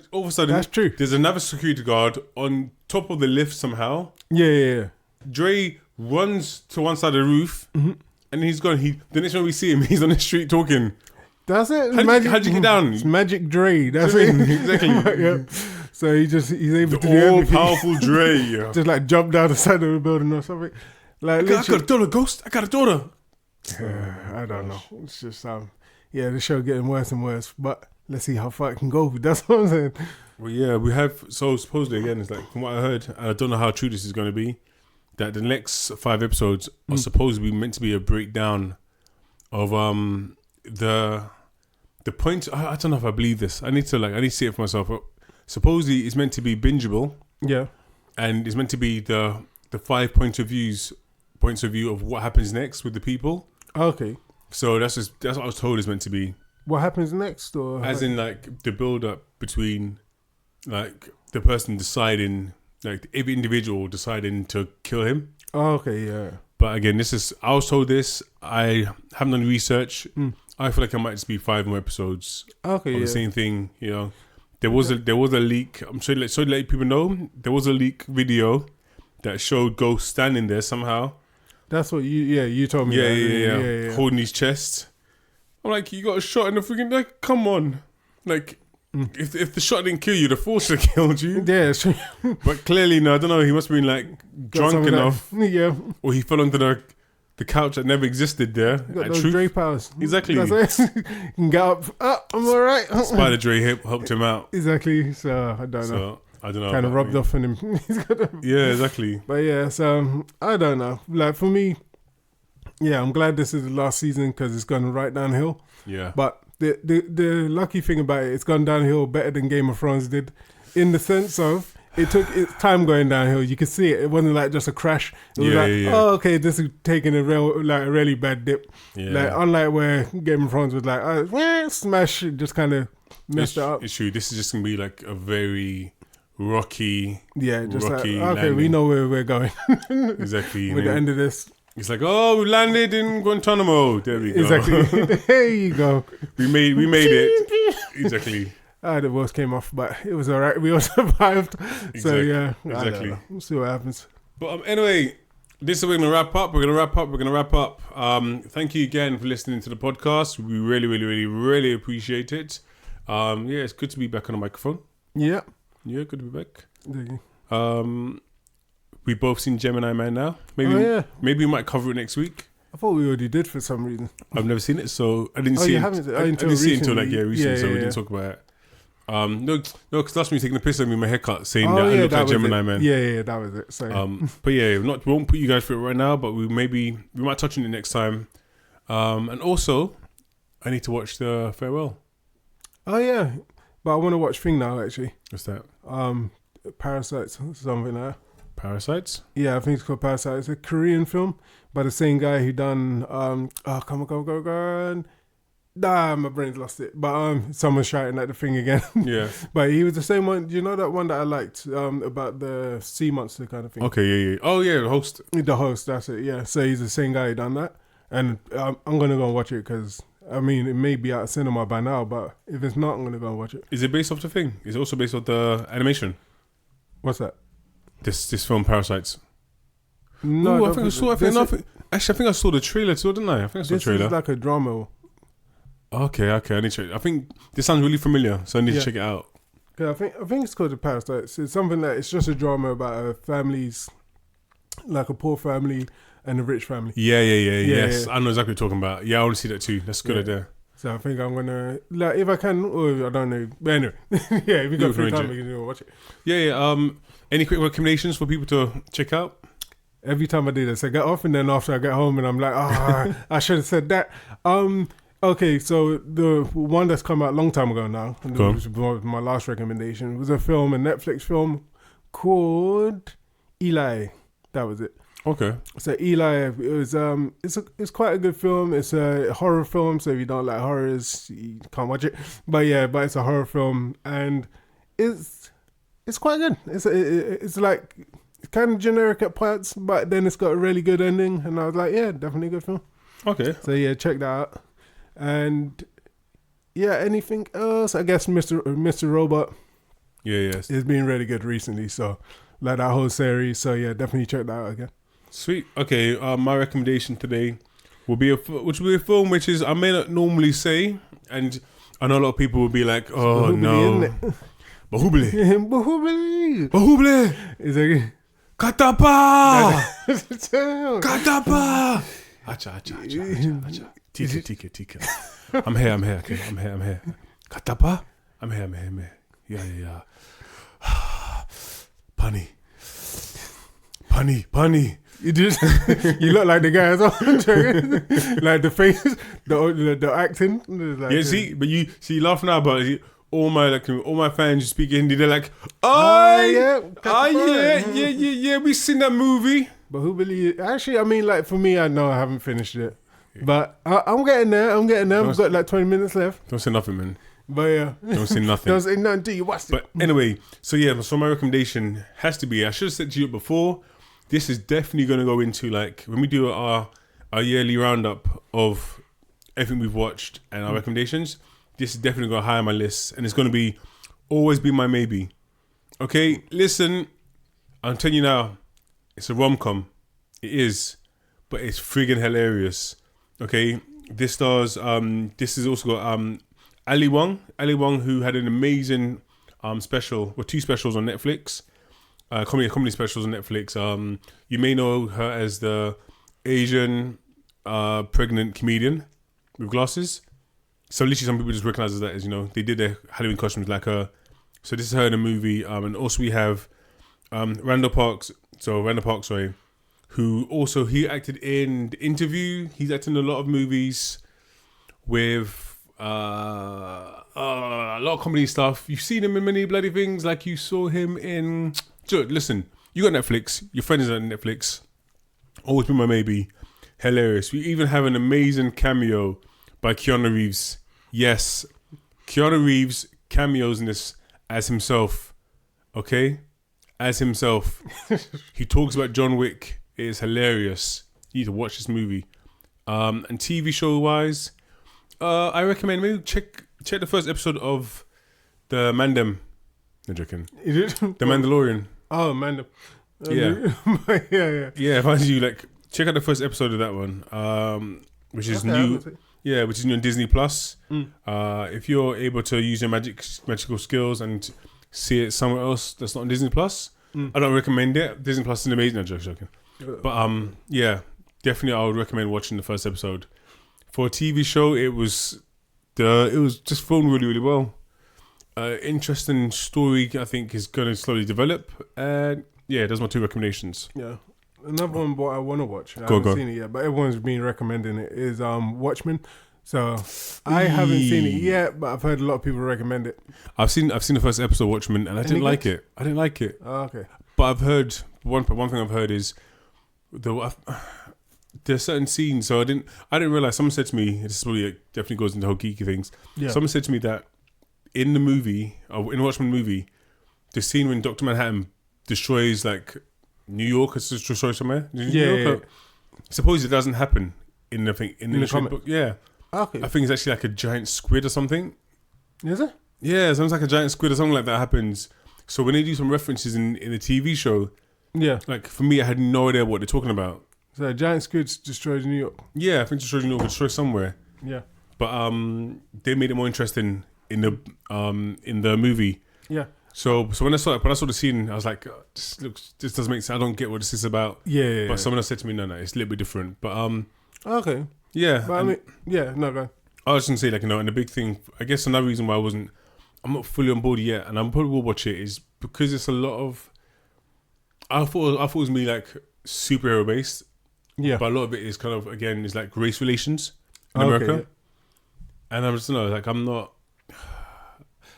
that's true. There's another security guard on top of the lift somehow. Yeah. Dre runs to one side of the roof, and he's gone. The next time we see him, he's on the street talking. That's it. How'd you get down? It's Magic Dre. That's it. Exactly. Yeah. So he's able to do all everything. powerful Dre. Just like jump down the side of the building or something. Like I got a daughter, Ghost. I got a daughter. I don't know. It's just the show getting worse and worse. But let's see how far it can go. That's what I'm saying. Well, yeah, we have. So supposedly, again, it's like from what I heard, and I don't know how true this is going to be, that the next 5 episodes are supposed to be meant to be a breakdown of the point. I don't know if I believe this. I need to see it for myself. Supposedly, it's meant to be bingeable. Yeah, and it's meant to be the 5 points of view of what happens next with the people. Okay. So that's what I was told it's meant to be. What happens next, or as in like the build up between like the person deciding, like every individual deciding to kill him. Oh, okay, yeah. But again, I was told this. I haven't done research. I feel like it might just be 5 more episodes. Okay, of the same thing. You know, there was a leak. I'm sure to let people know there was a leak video that showed Ghost standing there somehow. That's what you told me. Yeah. Holding his chest. I'm like, you got a shot in the freaking, like, come on. Like, if the shot didn't kill you, the force would have killed you. Yeah, it's true. But clearly, no, I don't know, he must have been, like, drunk enough. Yeah. Or he fell onto the couch that never existed there. Got those Dre powers. Exactly. That's it. You can get up. I'm all right. Spider Dre helped him out. Exactly. So, I don't know. I don't know. Kind of rubbed off on him. Yeah, exactly. But yeah, so I don't know. Like for me, yeah, I'm glad this is the last season because it's gone right downhill. Yeah. But the lucky thing about it's gone downhill better than Game of Thrones did, in the sense of it took its time going downhill. You could see it. It wasn't like just a crash. It was oh, okay, this is taking a really bad dip. Yeah. Like unlike where Game of Thrones was like, smash, it just kind of messed it up. It's true. This is just gonna be like a very rocky. Yeah, just rocky like, okay, landing. we know where we're going. Exactly. With the end of this. It's like, oh, we landed in Guantanamo. There we go. Exactly. There you go. We made it. Exactly. The worst came off, but it was all right. We all survived. Exactly. So yeah, exactly. We'll see what happens. But anyway, this is we're gonna wrap up. We're gonna wrap up. Thank you again for listening to the podcast. We really, really, really, really appreciate it. It's good to be back on the microphone. Yeah, good to be back. Thank you. We've both seen Gemini Man now. Maybe we might cover it next week. I thought we already did for some reason. I've never seen it, so I didn't see it. I didn't see it until recently, so we didn't talk about it. No, because last time you taking a piss at me in my haircut, saying that I look like Gemini Man. Yeah, that was it. So. But yeah, we won't put you guys through it right now, but we might touch on it next time. And also, I need to watch the Farewell. Oh yeah, but I want to watch Thing now actually. What's that? Parasites, something like that. Parasites? Yeah, I think it's called Parasites. It's a Korean film by the same guy who done come on. Nah, my brain's lost it. But someone's shouting at the Thing again. Yeah. But he was the same one. You know that one that I liked about the sea monster kind of thing? Okay, yeah. Oh yeah, the host. The host, that's it, yeah. So he's the same guy who done that. And I'm going to go and watch it because, I mean, it may be out of cinema by now, but if it's not, I'm going to go and watch it. Is it based off the Thing? Is it also based off the animation? What's that? This film, Parasites. No, ooh, I think I saw. Actually, I think I saw the trailer too, didn't I? I think I saw the trailer. This is like a drama. Okay. I need to check. I think this sounds really familiar, so I need to check it out. 'Cause I think it's called The Parasites. It's something that it's just a drama about a family's, like a poor family and a rich family. Yes. I know exactly what you're talking about. Yeah, I want to see that too. That's a good idea. So I think I'm gonna, like, if I can, or I don't know. But anyway, yeah, if you got free time, we can watch it. Yeah. Any quick recommendations for people to check out? Every time I do this, I get off, and then after I get home, and I'm like, I should have said that. Okay, so the one that's come out a long time ago now, and which was my last recommendation, was a Netflix film called Eli. That was it. Okay. So Eli, it was it's quite a good film. It's a horror film, so if you don't like horrors, you can't watch it. But it's a horror film, and it's quite good. It's like kind of generic at parts, but then it's got a really good ending, and I was like, yeah, definitely a good film. Okay. So yeah, check that out. And yeah, anything else? I guess Mr. Robot. Yes. It's been really good recently, so like that whole series. So yeah, definitely check that out again. Sweet. Okay. My recommendation today will be a film which is I may not normally say, and I know a lot of people will be like, "Oh no, Bahubali, Bahubali." Is it Katapa? Katapa. Acha. Tika. I'm here. Okay, I'm here. Katapa. I'm here. Yeah. Pani. You did. You look like the guy as well. Like the face, the acting. Like, yeah, see, but you laugh now, but all my fans speak Hindi. They're like, yeah, we seen that movie. But who believe? Actually, I mean, like for me, I know I haven't finished it, but I'm getting there. I've got like 20 minutes left. Don't say nothing, man. But yeah, don't say nothing. Don't say nothing till you watch it. But anyway, so my recommendation has to be. I should have said to you before. This is definitely going to go into like when we do our yearly roundup of everything we've watched and our recommendations. This is definitely going to high on my list, and it's going to always be my maybe. Okay, listen, I'm telling you now, it's a rom-com. It is, but it's friggin' hilarious. Okay, this stars. This has also got Ali Wong, who had an amazing special, or two specials on Netflix. Comedy specials on Netflix. You may know her as the Asian pregnant comedian with glasses. So literally some people just recognize that as, they did their Halloween costumes like her. So this is her in a movie. And also we have Randall Parks, who also, he acted in The Interview. He's acted in a lot of movies with a lot of comedy stuff. You've seen him in many bloody things, like you saw him in... Dude, listen, you got Netflix. Your friend is on Netflix. Always been my maybe. Hilarious. We even have an amazing cameo by Keanu Reeves. Yes, Keanu Reeves cameos in this as himself. Okay? As himself. He talks about John Wick. It is hilarious. You need to watch this movie. And TV show wise, I recommend maybe check the first episode of the Mandem. No joking. Is it? The Mandalorian. Oh, Mandem. Yeah. Yeah, if I you like check out the first episode of that one. Which is new. Yeah, which is new on Disney Plus. If you're able to use your magical skills and see it somewhere else that's not on Disney Plus, I don't recommend it. Disney Plus is amazing. No joking. But yeah, definitely I would recommend watching the first episode. For a TV show, it was just filmed really, really well. Interesting story, I think, is going to slowly develop. And yeah, those are my two recommendations. Yeah. Another one what I want to watch. I haven't seen it yet, but everyone's been recommending it, is Watchmen. So I haven't seen it yet, but I've heard a lot of people recommend it. I've seen the first episode of Watchmen, and I didn't like it. Oh, okay. But I've heard one thing I've heard is there's certain scenes. So I didn't realize. Someone said to me, this is probably definitely goes into whole geeky things. Yeah. Someone said to me that in the movie, in the Watchmen movie, the scene when Dr. Manhattan destroys like New York, it's just destroyed somewhere. Yeah. Suppose it doesn't happen in the thing in the comic book. Yeah. Okay. I think it's actually like a giant squid or something. Is it? Yeah, it sounds like a giant squid or something like that happens. So when they do some references in the TV show, yeah, like for me, I had no idea what they're talking about. So a giant squid destroyed New York. Yeah, I think destroyed New York, destroyed somewhere. Yeah. But they made it more interesting in the movie. Yeah. So when I saw the scene, I was like, this doesn't make sense. I don't get what this is about. Yeah. But someone else said to me, no, it's a little bit different. But Okay. yeah. But I mean, yeah, no, go on. I was just gonna say, like, and the big thing, I guess another reason why I'm not fully on board yet, and I probably will watch it, is because it's a lot of. I thought it was me like superhero based. Yeah. But a lot of it is kind of, again, is like race relations in America. Yeah. And I'm just, like, I'm not.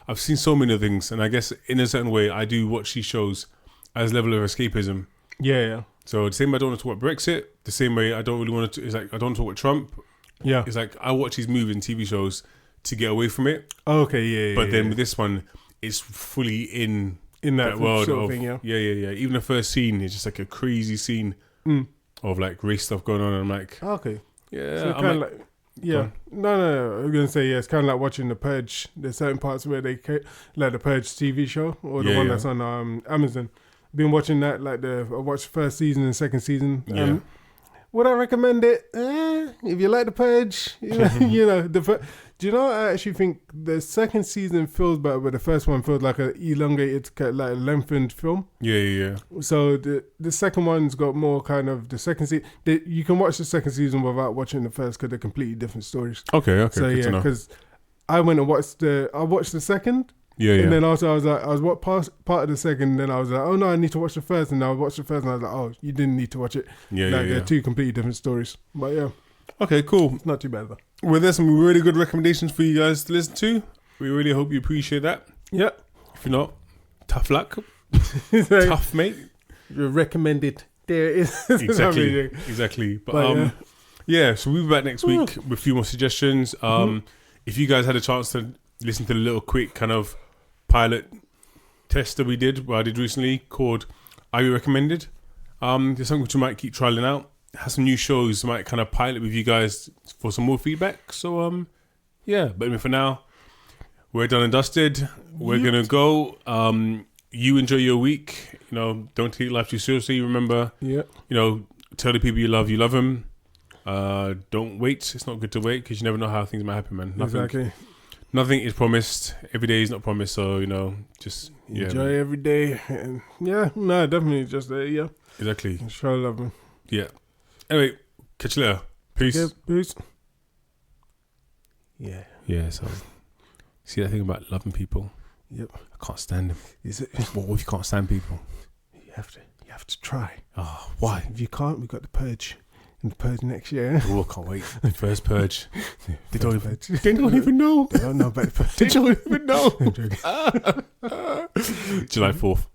I've seen so many things, and I guess in a certain way, I do watch these shows as a level of escapism. Yeah. So the same way I don't want to talk about Brexit, the same way I don't really want to. It's like I don't want to talk about Trump. Yeah. It's like I watch these movies and TV shows to get away from it. Okay. Yeah. But then with this one, it's fully in that world sort of of thing. yeah. Even the first scene is just like a crazy scene of like race stuff going on. And I'm like, Okay. yeah, So I'm kind of like, like, yeah. No. I was gonna say, yeah, it's kind of like watching The Purge. There's certain parts where like the Purge TV show or the one that's on Amazon. Been watching that, like I watched the first season and second season. Yeah. Would I recommend it? If you like The Purge, you know, do you know, I actually think the second season feels better, but the first one feels like a elongated, like a lengthened film. Yeah. So the second one's got more kind of the second season. You can watch the second season without watching the first because they're completely different stories. Okay. So yeah, because I went and watched the second. Yeah. And then also I was like, what part of the second, and then I was like, oh no, I need to watch the first, and I watched the first, and I was like, oh, you didn't need to watch it. They're two completely different stories. But yeah. Okay, cool. It's not too bad though. Well, there's some really good recommendations for you guys to listen to. We really hope you appreciate that. Yeah. If you're not, tough luck. Tough, mate. You're recommended. There it is. Exactly. But yeah, so we'll be back next week with a few more suggestions. If you guys had a chance to listen to the little quick kind of pilot test that I did recently called Are You Recommended? There's something which we might keep trialing out. Has some new shows, might kind of pilot with you guys for some more feedback. So yeah, but anyway, for now, we're done and dusted. We're gonna go. You enjoy your week. You know, don't take life too seriously. Remember, you know, tell the people you love them. Don't wait. It's not good to wait because you never know how things might happen, man. Nothing is promised. Every day is not promised. So, you know, just enjoy every day. And definitely just exactly. Show love, man. Yeah. Anyway, catch you later. Peace. Yeah, peace. Yeah. So, see that thing about loving people? Yep. I can't stand them. Is it? What if you can't stand people? You have to try. Oh, why? So if you can't, we got the Purge. And the Purge next year. Oh, I can't wait. The first Purge. They don't even know. They don't know about the Purge. They don't even know. July 4th.